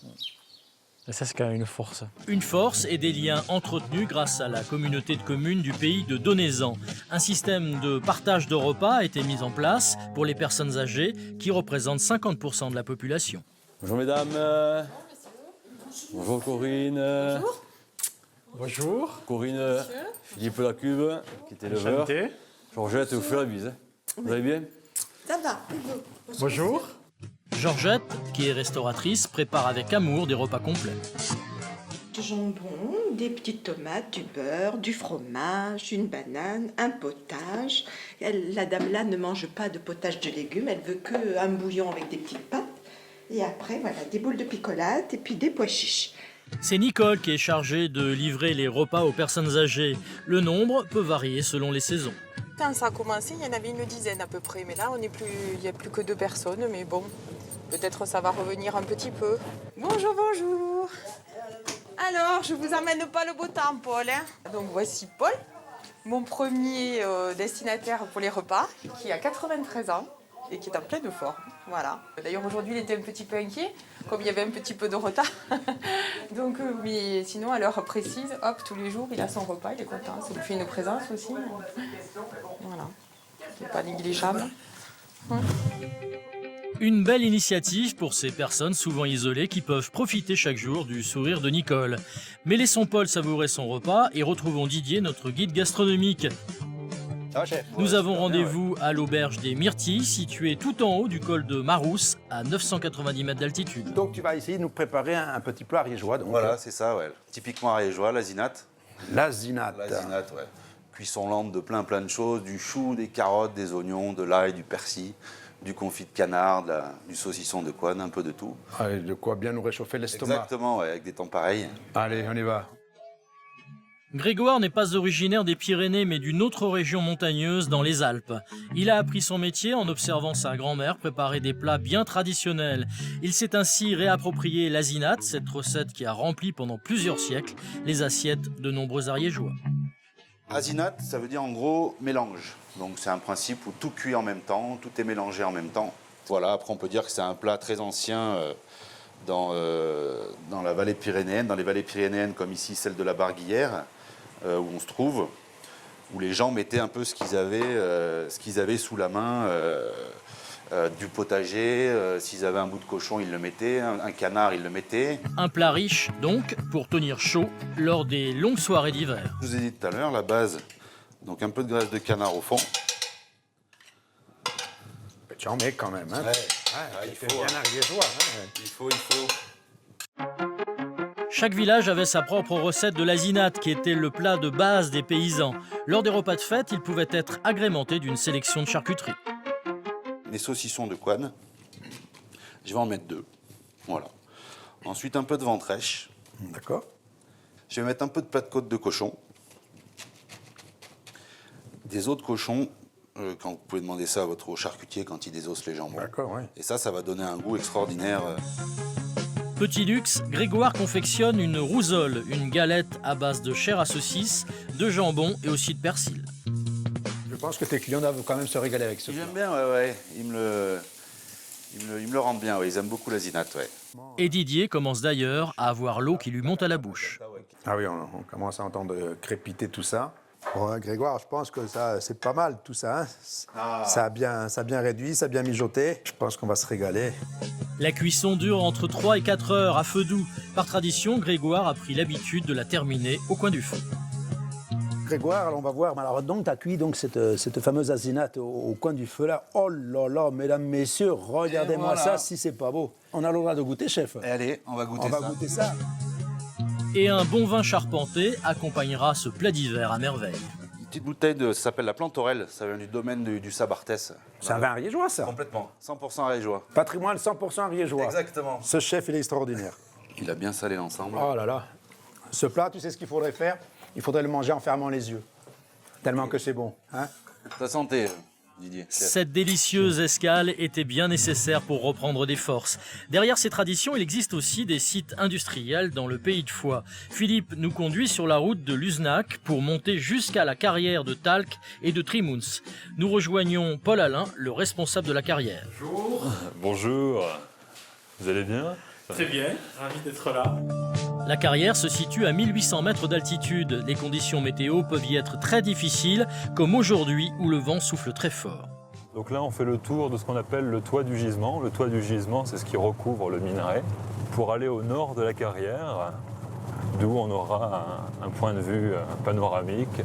S9: Et ça, c'est quand même une force.
S1: Une force et des liens entretenus grâce à la communauté de communes du pays de Donezan. Un système de partage de repas a été mis en place pour les personnes âgées qui représentent 50% de la population.
S17: Bonjour mesdames. Bonjour Corinne.
S9: Bonjour. Bonjour.
S17: Corinne, Philippe Lacube, qui est éleveur. Georgette, vous faites la bise. Vous allez bien?
S18: Ça va.
S9: Bonjour.
S1: Georgette, qui est restauratrice, prépare avec amour des repas complets.
S18: Du jambon, des petites tomates, du beurre, du fromage, une banane, un potage. La dame là ne mange pas de potage de légumes, elle veut qu'un bouillon avec des petites pâtes. Et après, voilà, des boules de picolade et puis des pois chiches.
S1: C'est Nicole qui est chargée de livrer les repas aux personnes âgées. Le nombre peut varier selon les saisons.
S11: Quand ça a commencé, il y en avait une dizaine à peu près. Mais là, il n'y a plus que 2 personnes. Mais bon, peut-être ça va revenir un petit peu. Bonjour, bonjour. Alors, je vous amène pas le beau temps, Paul. Donc voici Paul, mon premier destinataire pour les repas, qui a 93 ans et qui est en pleine forme. Voilà. D'ailleurs, aujourd'hui, il était un petit peu inquiet, comme il y avait un petit peu de retard. Donc, mais sinon, à l'heure précise, hop, tous les jours, il a son repas, il est content. Ça lui fait une présence aussi. Voilà. C'est pas négligeable.
S1: Une belle initiative pour ces personnes souvent isolées qui peuvent profiter chaque jour du sourire de Nicole. Mais laissons Paul savourer son repas et retrouvons Didier, notre guide gastronomique. Nous avons rendez-vous à l'auberge des Myrtilles, située tout en haut du col de Marousse, à 990 mètres d'altitude.
S5: Donc tu vas essayer de nous préparer un petit plat ariégeois.
S19: Voilà, c'est ça, ouais. Typiquement ariégeois, la zinate.
S5: La zinate.
S19: La zinate, ouais. cuisson lente de plein de choses, du chou, des carottes, des oignons, de l'ail, du persil, du confit de canard, du saucisson de Coine, un peu de tout.
S5: Allez, de quoi bien nous réchauffer l'estomac.
S19: Exactement, ouais, avec des temps pareils.
S5: Allez, on y va.
S1: Grégoire n'est pas originaire des Pyrénées mais d'une autre région montagneuse dans les Alpes. Il a appris son métier en observant sa grand-mère préparer des plats bien traditionnels. Il s'est ainsi réapproprié l'asinate, cette recette qui a rempli pendant plusieurs siècles les assiettes de nombreux Ariégeois.
S19: Asinate, ça veut dire en gros mélange. Donc c'est un principe où tout cuit en même temps, tout est mélangé en même temps. Voilà, après on peut dire que c'est un plat très ancien dans la vallée pyrénéenne, dans les vallées pyrénéennes comme ici celle de la Barguillère, où on se trouve, où les gens mettaient un peu ce qu'ils avaient sous la main, du potager, s'ils avaient un bout de cochon, ils le mettaient, un canard, ils le mettaient.
S1: Un plat riche, donc, pour tenir chaud lors des longues soirées d'hiver.
S19: Je vous ai dit tout à l'heure, la base, donc un peu de graisse de canard au fond.
S5: Tu en mets quand même, hein.
S19: Ouais, il faut. Bien
S5: ariégeois, hein.
S19: Il faut.
S1: Chaque village avait sa propre recette de l'asinate, qui était le plat de base des paysans. Lors des repas de fête, il pouvait être agrémenté d'une sélection de charcuterie.
S19: Les saucissons de Coine, je vais en mettre 2. Voilà. Ensuite, un peu de ventrèche.
S5: D'accord.
S19: Je vais mettre un peu de plat de côte de cochon. Des os de cochon, quand vous pouvez demander ça à votre charcutier quand il désosse les jambons.
S5: D'accord, oui.
S19: Et ça va donner un goût extraordinaire.
S1: Petit luxe, Grégoire confectionne une rousole, une galette à base de chair à saucisse, de jambon et aussi de persil.
S5: Je pense que tes clients doivent quand même se régaler avec ce plat.
S19: J'aime bien, ouais. Ils me le rendent bien, ouais. Ils aiment beaucoup l'asinate, ouais.
S1: Et Didier commence d'ailleurs à avoir l'eau qui lui monte à la bouche.
S5: Ah oui, on commence à entendre crépiter tout ça. Bon, Grégoire, je pense que ça, c'est pas mal tout ça. Hein. Ça a bien réduit, ça a bien mijoté. Je pense qu'on va se régaler.
S1: La cuisson dure entre 3 et 4 heures à feu doux. Par tradition, Grégoire a pris l'habitude de la terminer au coin du feu.
S8: Grégoire, alors on va voir. Alors donc, tu as cuit donc, cette fameuse asinate au coin du feu là. Oh là là, mesdames, messieurs, regardez-moi ça si c'est pas beau. On a le droit de goûter, chef.
S19: Allez, on va goûter ça.
S8: On va goûter ça.
S1: Et un bon vin charpenté accompagnera ce plat d'hiver à merveille.
S19: Une petite bouteille ça s'appelle la Plantorelle, ça vient du domaine du Sabartès.
S5: C'est un vin ariégeois, ça.
S19: Complètement, 100% ariégeois.
S5: Patrimoine 100% ariégeois.
S19: Exactement.
S5: Ce chef, il est extraordinaire.
S19: Il a bien salé l'ensemble.
S5: Oh là là. Ce plat, tu sais ce qu'il faudrait faire? Il faudrait le manger en fermant les yeux. Tellement que c'est bon. Hein?
S19: Ta santé, Didier.
S1: Cette délicieuse escale était bien nécessaire pour reprendre des forces. Derrière ces traditions, il existe aussi des sites industriels dans le pays de Foix. Philippe nous conduit sur la route de Luznac pour monter jusqu'à la carrière de Talc et de Trimouns. Nous rejoignons Paul Alain, le responsable de la carrière.
S20: Bonjour. Bonjour. Vous allez bien?
S9: Très bien, ravi d'être là.
S1: La carrière se situe à 1800 mètres d'altitude. Les conditions météo peuvent y être très difficiles, comme aujourd'hui où le vent souffle très fort.
S20: Donc là, on fait le tour de ce qu'on appelle le toit du gisement. Le toit du gisement, c'est ce qui recouvre le minerai. Pour aller au nord de la carrière, d'où on aura un point de vue panoramique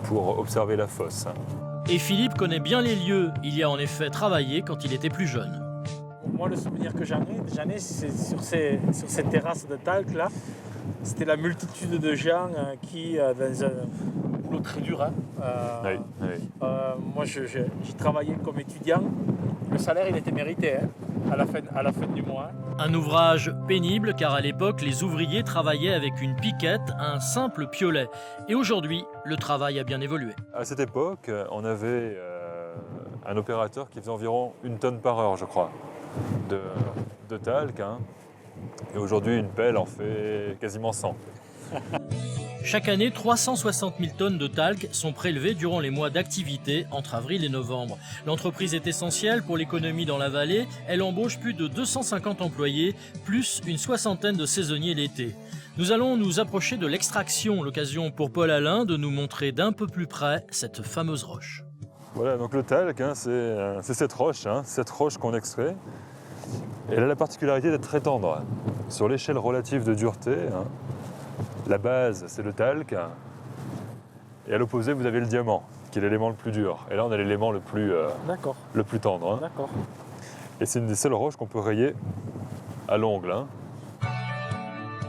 S20: pour observer la fosse.
S1: Et Philippe connaît bien les lieux. Il y a en effet travaillé quand il était plus jeune.
S9: Moi, le souvenir que j'en ai, c'est sur cette terrasse de Talc, là. C'était la multitude de gens qui, dans un boulot très dur, hein, moi, j'ai travaillé comme étudiant. Le salaire, il était mérité, hein, à la fin du mois.
S1: Un ouvrage pénible, car à l'époque, les ouvriers travaillaient avec une piquette, un simple piolet. Et aujourd'hui, le travail a bien évolué.
S20: À cette époque, on avait un opérateur qui faisait environ 1 tonne par heure, je crois, de talc. Hein. Et aujourd'hui, une pelle en fait quasiment 100.
S1: Chaque année, 360 000 tonnes de talc sont prélevées durant les mois d'activité entre avril et novembre. L'entreprise est essentielle pour l'économie dans la vallée. Elle embauche plus de 250 employés, plus une soixantaine de saisonniers l'été. Nous allons nous approcher de l'extraction, l'occasion pour Paul Alain de nous montrer d'un peu plus près cette fameuse roche.
S20: Voilà, donc le talc, hein, c'est cette roche qu'on extrait. Elle a la particularité d'être très tendre. Sur l'échelle relative de dureté, hein, la base, c'est le talc. Et à l'opposé, vous avez le diamant, qui est l'élément le plus dur. Et là, on a l'élément le plus tendre. Hein.
S9: D'accord.
S20: Et c'est une des seules roches qu'on peut rayer à l'ongle. Hein.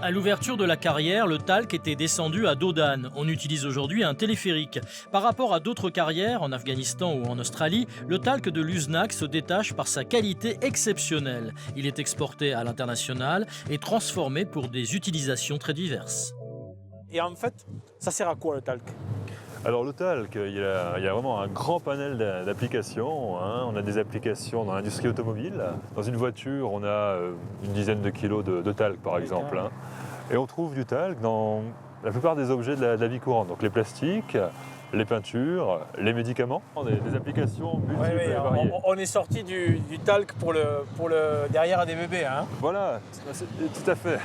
S1: À l'ouverture de la carrière, le talc était descendu à dos d'âne. On utilise aujourd'hui un téléphérique. Par rapport à d'autres carrières, en Afghanistan ou en Australie, le talc de l'Uznac se détache par sa qualité exceptionnelle. Il est exporté à l'international et transformé pour des utilisations très diverses.
S9: Et en fait, ça sert à quoi le talc?
S20: Alors le talc, il y a vraiment un grand panel d'applications. Hein. On a des applications dans l'industrie automobile. Dans une voiture, on a une dizaine de kilos de talc par exemple. Hein. Et on trouve du talc dans la plupart des objets de la vie courante. Donc les plastiques, les peintures, les médicaments, des applications multiples et variées.
S9: On est sorti du talc pour le derrière à des bébés. Hein.
S20: Voilà, tout à fait.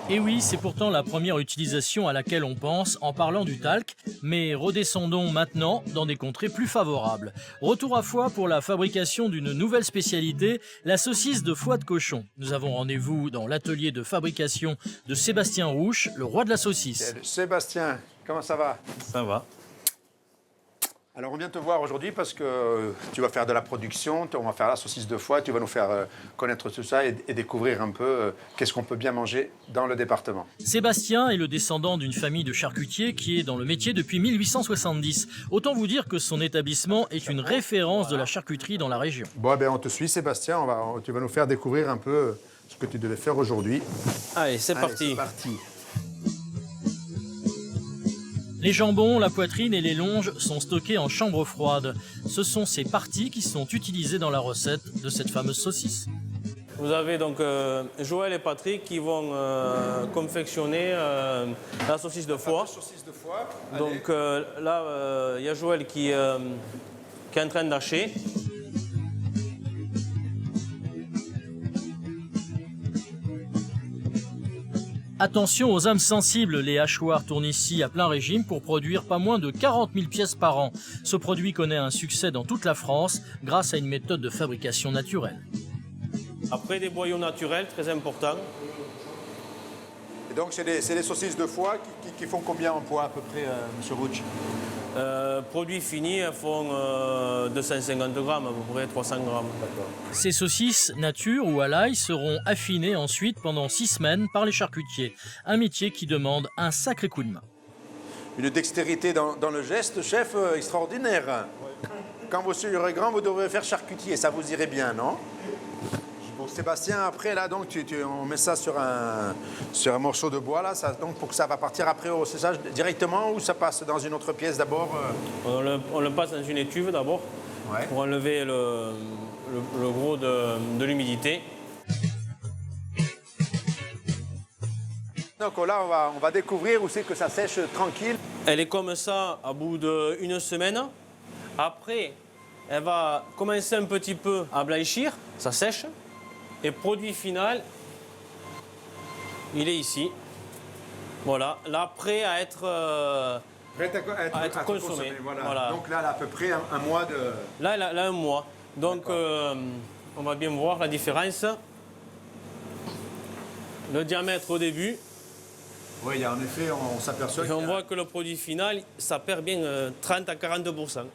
S1: Et oui, c'est pourtant la première utilisation à laquelle on pense en parlant du talc, mais redescendons maintenant dans des contrées plus favorables. Retour à Foix pour la fabrication d'une nouvelle spécialité, la saucisse de foie de cochon. Nous avons rendez-vous dans l'atelier de fabrication de Sébastien Rouche, le roi de la saucisse.
S5: Sébastien, comment ça va?
S21: Ça va.
S5: Alors on vient te voir aujourd'hui parce que tu vas faire de la production, on va faire la saucisse de foie, tu vas nous faire connaître tout ça et découvrir un peu qu'est-ce qu'on peut bien manger dans le département.
S1: Sébastien est le descendant d'une famille de charcutiers qui est dans le métier depuis 1870. Autant vous dire que son établissement est une référence de la charcuterie dans la région.
S5: Bon, ben on te suit Sébastien, tu vas nous faire découvrir un peu ce que tu devais faire aujourd'hui.
S21: Allez, c'est parti.
S5: C'est parti.
S1: Les jambons, la poitrine et les longes sont stockés en chambre froide. Ce sont ces parties qui sont utilisées dans la recette de cette fameuse saucisse.
S21: Vous avez donc Joël et Patrick qui vont confectionner la saucisse de foie. Donc là, il y a Joël qui est en train d'hacher.
S1: Attention aux âmes sensibles, les hachoirs tournent ici à plein régime pour produire pas moins de 40 000 pièces par an. Ce produit connaît un succès dans toute la France grâce à une méthode de fabrication naturelle.
S21: Après des boyaux naturels, très important.
S5: Et donc c'est des saucisses de foie qui font combien en poids à peu près, M. Rouch?
S21: Produits finis font 250 grammes, à peu près 300 grammes.
S1: Ces saucisses nature ou à l'ail seront affinées ensuite pendant 6 semaines par les charcutiers. Un métier qui demande un sacré coup de main.
S5: Une dextérité dans le geste, chef, extraordinaire. Quand vous serez grand, vous devrez faire charcutier, ça vous irait bien, non? Bon, Sébastien, après, là, donc, on met ça sur un morceau de bois, là, donc, pour que ça va partir après au séchage directement ou ça passe dans une autre pièce d'abord
S21: On le passe dans une étuve d'abord, pour enlever le gros de l'humidité.
S5: Donc là, on va découvrir où c'est que ça sèche tranquille.
S21: Elle est comme ça à bout d'une semaine. Après, elle va commencer un petit peu à blanchir, ça sèche. Et produit final, il est ici. Voilà, là, prêt à être, consommé.
S5: Voilà. Donc là, à peu près un mois de...
S21: Là, un mois. Donc, on va bien voir la différence. Le diamètre au début.
S5: Oui, en effet, on s'aperçoit.
S21: Et on voit que le produit final, ça perd bien 30 à 40%.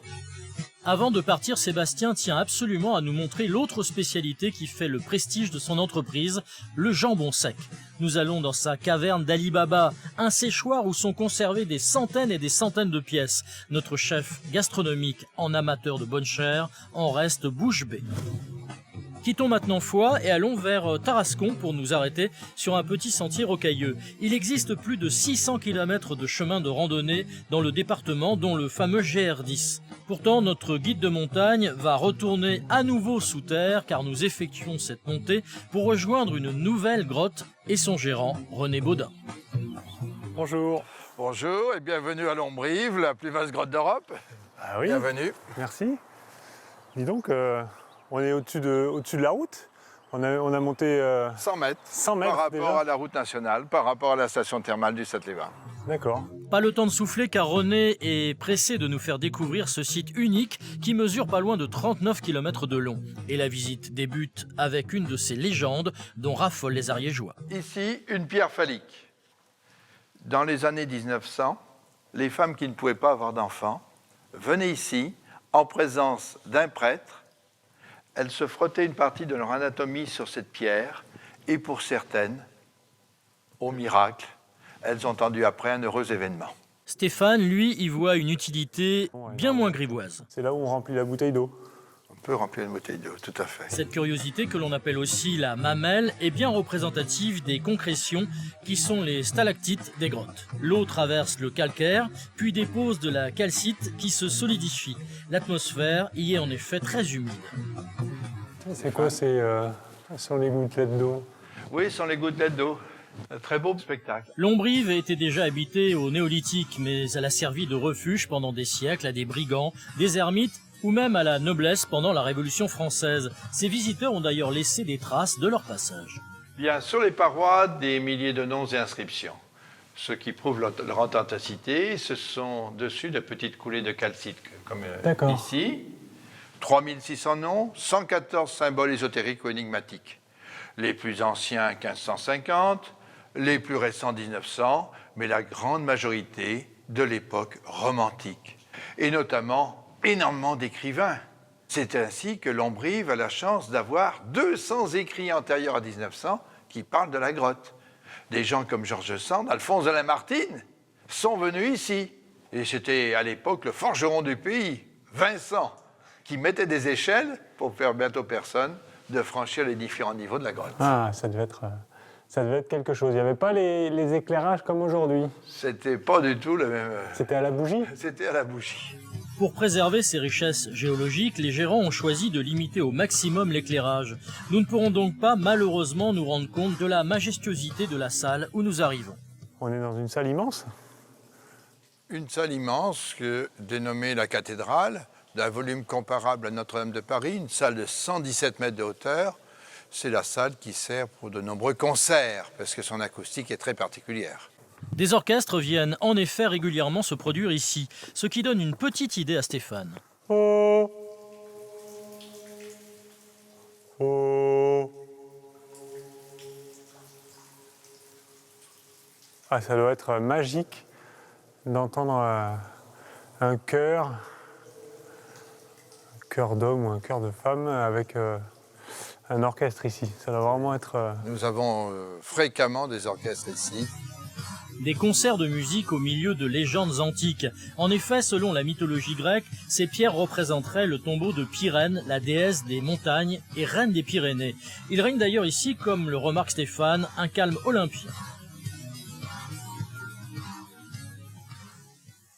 S1: Avant de partir, Sébastien tient absolument à nous montrer l'autre spécialité qui fait le prestige de son entreprise, le jambon sec. Nous allons dans sa caverne d'Ali Baba, un séchoir où sont conservées des centaines et des centaines de pièces. Notre chef gastronomique, en amateur de bonne chair, en reste bouche bée. Quittons maintenant Foix et allons vers Tarascon pour nous arrêter sur un petit sentier rocailleux. Il existe plus de 600 km de chemin de randonnée dans le département, dont le fameux GR10. Pourtant, notre guide de montagne va retourner à nouveau sous terre car nous effectuons cette montée pour rejoindre une nouvelle grotte et son gérant, René Baudin.
S22: Bonjour. Bonjour et bienvenue à Lombrive, la plus vaste grotte d'Europe.
S9: Ah oui.
S22: Bienvenue.
S9: Merci. Dis donc, on est au-dessus de la route. On a monté
S22: 100 mètres,
S9: 100 mètres
S22: par rapport
S9: déjà.
S22: à la route nationale, par rapport à la station thermale du Sète-les-Vins.
S9: D'accord.
S1: Pas le temps de souffler car René est pressé de nous faire découvrir ce site unique qui mesure pas loin de 39 km de long. Et la visite débute avec une de ces légendes dont raffolent les Ariégeois.
S22: Ici, une pierre phallique. Dans les années 1900, les femmes qui ne pouvaient pas avoir d'enfants venaient ici en présence d'un prêtre. Elles se frottaient une partie de leur anatomie sur cette pierre et pour certaines, au miracle. Elles ont tendu après un heureux événement.
S1: Stéphane, lui, y voit une utilité bien moins grivoise.
S2: C'est là où on remplit la bouteille d'eau.
S22: On peut remplir une bouteille d'eau, tout à fait.
S1: Cette curiosité, que l'on appelle aussi la mamelle, est bien représentative des concrétions qui sont les stalactites des grottes. L'eau traverse le calcaire, puis dépose de la calcite qui se solidifie. L'atmosphère y est en effet très humide.
S2: C'est quoi, sont les gouttelettes d'eau?
S22: Oui, ce sont les gouttelettes d'eau. Un très beau spectacle.
S1: Lombrive était déjà habitée au néolithique, mais elle a servi de refuge pendant des siècles à des brigands, des ermites ou même à la noblesse pendant la Révolution française. Ces visiteurs ont d'ailleurs laissé des traces de leur passage.
S22: Bien, sur les parois, des milliers de noms et inscriptions. Ce qui prouve leur authenticité, ce sont dessus de petites coulées de calcite, comme ici. 3600 noms, 114 symboles ésotériques ou énigmatiques. Les plus anciens, 1550, les plus récents, 1900, mais la grande majorité de l'époque romantique. Et notamment, énormément d'écrivains. C'est ainsi que Lombrive a la chance d'avoir 200 écrits antérieurs à 1900 qui parlent de la grotte. Des gens comme George Sand, Alphonse de Lamartine, sont venus ici. Et c'était à l'époque le forgeron du pays, Vincent, qui mettait des échelles pour permettre aux personnes de franchir les différents niveaux de la grotte.
S2: Ah, ça devait être quelque chose. Il n'y avait pas les éclairages comme aujourd'hui.
S22: C'était pas du tout le même...
S2: C'était à la bougie?
S22: C'était à la bougie.
S1: Pour préserver ces richesses géologiques, les gérants ont choisi de limiter au maximum l'éclairage. Nous ne pourrons donc pas, malheureusement, nous rendre compte de la majestuosité de la salle où nous arrivons.
S2: On est dans une salle immense?
S22: Une salle immense, dénommée la cathédrale, d'un volume comparable à Notre-Dame de Paris, une salle de 117 mètres de hauteur. C'est la salle qui sert pour de nombreux concerts, parce que son acoustique est très particulière.
S1: Des orchestres viennent en effet régulièrement se produire ici, ce qui donne une petite idée à Stéphane.
S2: Oh. Oh. Ah, ça doit être magique d'entendre un chœur d'homme ou un chœur de femme avec un orchestre ici. Ça doit vraiment être...
S22: Nous avons fréquemment des orchestres ici.
S1: Des concerts de musique au milieu de légendes antiques. En effet, selon la mythologie grecque, ces pierres représenteraient le tombeau de Pyrène, la déesse des montagnes et reine des Pyrénées. Il règne d'ailleurs ici, comme le remarque Stéphane, un calme olympien.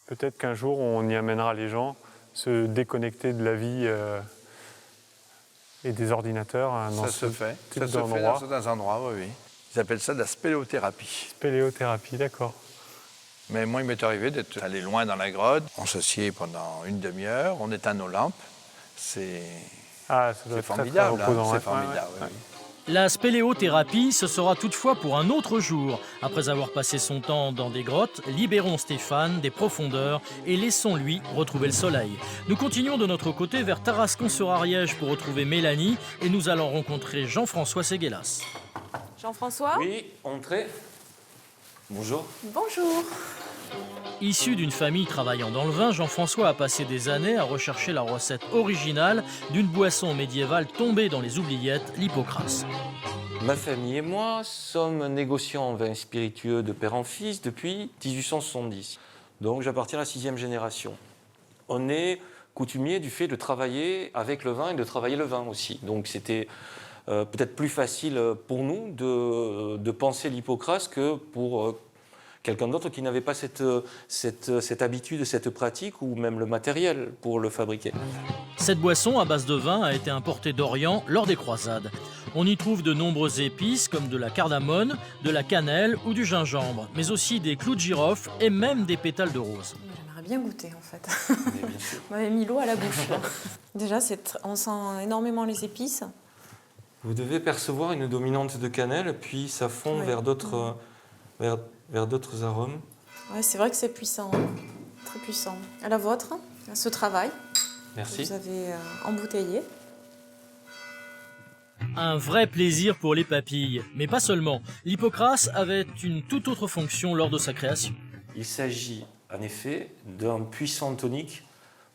S2: Peut-être qu'un jour, on y amènera les gens se déconnecter de la vie et des ordinateurs dans
S22: ça se fait dans certains endroits, oui. Ils appellent ça de la spéléothérapie.
S2: Spéléothérapie, d'accord.
S22: Mais moi, il m'est arrivé d'être allé loin dans la grotte. On s'assied pendant une demi-heure, on éteint nos lampes. C'est formidable. C'est formidable, oui.
S1: La spéléothérapie, ce sera toutefois pour un autre jour. Après avoir passé son temps dans des grottes, libérons Stéphane des profondeurs et laissons-lui retrouver le soleil. Nous continuons de notre côté vers Tarascon-sur-Ariège pour retrouver Mélanie et nous allons rencontrer Jean-François Séguélas.
S11: Jean-François?
S3: Oui, entrez. Bonjour.
S11: Bonjour.
S1: Issu d'une famille travaillant dans le vin, Jean-François a passé des années à rechercher la recette originale d'une boisson médiévale tombée dans les oubliettes, l'hypocrase.
S3: Ma famille et moi sommes négociants en vin spiritueux de père en fils depuis 1870. Donc j'appartiens à la 6e génération. On est coutumier du fait de travailler avec le vin et de travailler le vin aussi. Donc c'était peut-être plus facile pour nous de penser l'hypocrase que pour quelqu'un d'autre qui n'avait pas cette habitude, cette pratique ou même le matériel pour le fabriquer.
S1: Cette boisson à base de vin a été importée d'Orient lors des croisades. On y trouve de nombreuses épices comme de la cardamone, de la cannelle ou du gingembre, mais aussi des clous de girofle et même des pétales de rose.
S11: J'aimerais bien goûter en fait. On m'avait mis l'eau à la bouche. Là. Déjà, on sent énormément les épices.
S3: Vous devez percevoir une dominante de cannelle, puis ça fond vers d'autres arômes.
S11: Ouais, c'est vrai que c'est puissant, très puissant. À la vôtre, à ce travail.
S3: Merci.
S11: Vous avez embouteillé.
S1: Un vrai plaisir pour les papilles, mais pas seulement. L'hypocrase avait une toute autre fonction lors de sa création.
S3: Il s'agit en effet d'un puissant tonique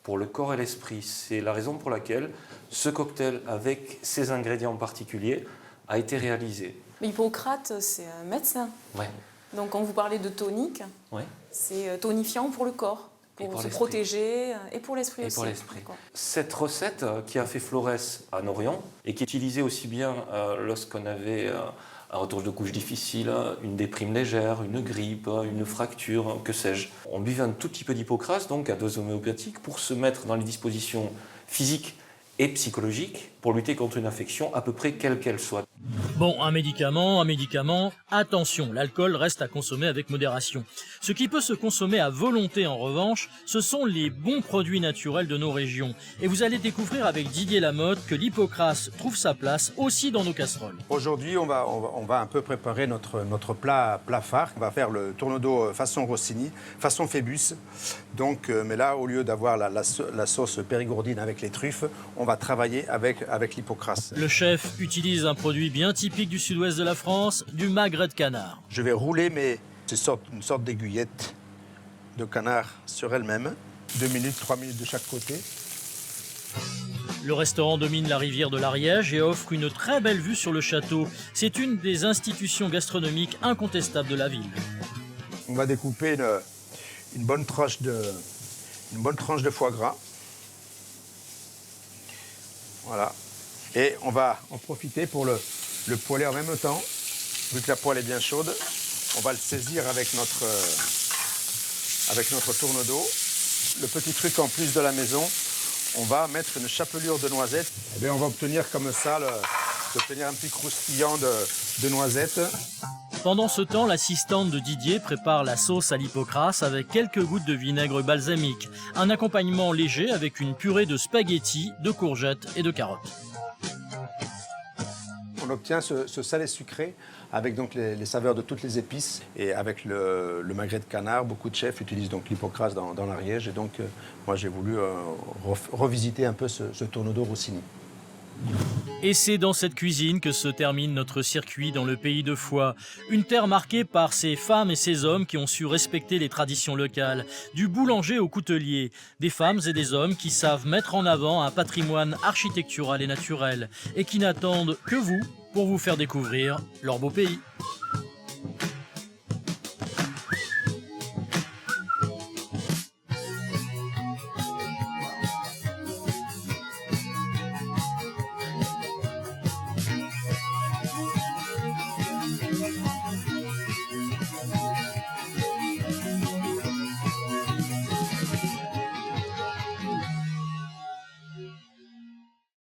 S3: pour le corps et l'esprit. C'est la raison pour laquelle ce cocktail, avec ces ingrédients particuliers, a été réalisé.
S13: Mais Hippocrate, c'est un médecin.
S3: Ouais.
S13: Donc quand vous parlez de tonique,
S3: Ouais.
S13: c'est tonifiant pour le corps, pour se protéger et pour l'esprit aussi.
S3: Et pour l'esprit. Cette recette qui a fait Florès en Orient et qui est utilisée aussi bien lorsqu'on avait un retour de couche difficile, une déprime légère, une grippe, une fracture, que sais-je. On buvait un tout petit peu d'Hippocrate, donc à dose homéopathique, pour se mettre dans les dispositions physiques et psychologiques pour lutter contre une infection à peu près quelle qu'elle soit.
S1: Bon, un médicament, attention, l'alcool reste à consommer avec modération. Ce qui peut se consommer à volonté en revanche, ce sont les bons produits naturels de nos régions. Et vous allez découvrir avec Didier Lamotte que l'Hippocrate trouve sa place aussi dans nos casseroles.
S8: Aujourd'hui, on va un peu préparer notre plat phare. On va faire le tourneau façon Rossini, façon Phébus. Donc, mais là, au lieu d'avoir la sauce périgourdine avec les truffes, on va travailler avec l'Hippocrate.
S1: Le chef utilise un produit bien typique du sud-ouest de la France, du magret de canard.
S8: Je vais rouler une sorte d'aiguillette de canard sur elle-même. 2 minutes, 3 minutes de chaque côté.
S1: Le restaurant domine la rivière de l'Ariège et offre une très belle vue sur le château. C'est une des institutions gastronomiques incontestables de la ville.
S8: On va découper une bonne tranche de foie gras. Voilà. Et on va en profiter pour le poêler en même temps. Vu que la poêle est bien chaude, on va le saisir avec notre tourneau d'eau. Le petit truc en plus de la maison, on va mettre une chapelure de noisettes. Et bien on va obtenir comme ça, un petit croustillant de noisettes.
S1: Pendant ce temps, l'assistante de Didier prépare la sauce à l'Hippocrate avec quelques gouttes de vinaigre balsamique. Un accompagnement léger avec une purée de spaghettis, de courgettes et de carottes.
S8: On obtient ce salé sucré avec donc les saveurs de toutes les épices et avec le magret de canard. Beaucoup de chefs utilisent donc l'Hippocrate dans l'Ariège et donc moi j'ai voulu revisiter un peu ce tourneau d'eau Rossini.
S1: Et c'est dans cette cuisine que se termine notre circuit dans le pays de Foix. Une terre marquée par ces femmes et ces hommes qui ont su respecter les traditions locales. Du boulanger au coutelier, des femmes et des hommes qui savent mettre en avant un patrimoine architectural et naturel et qui n'attendent que vous pour vous faire découvrir leur beau pays.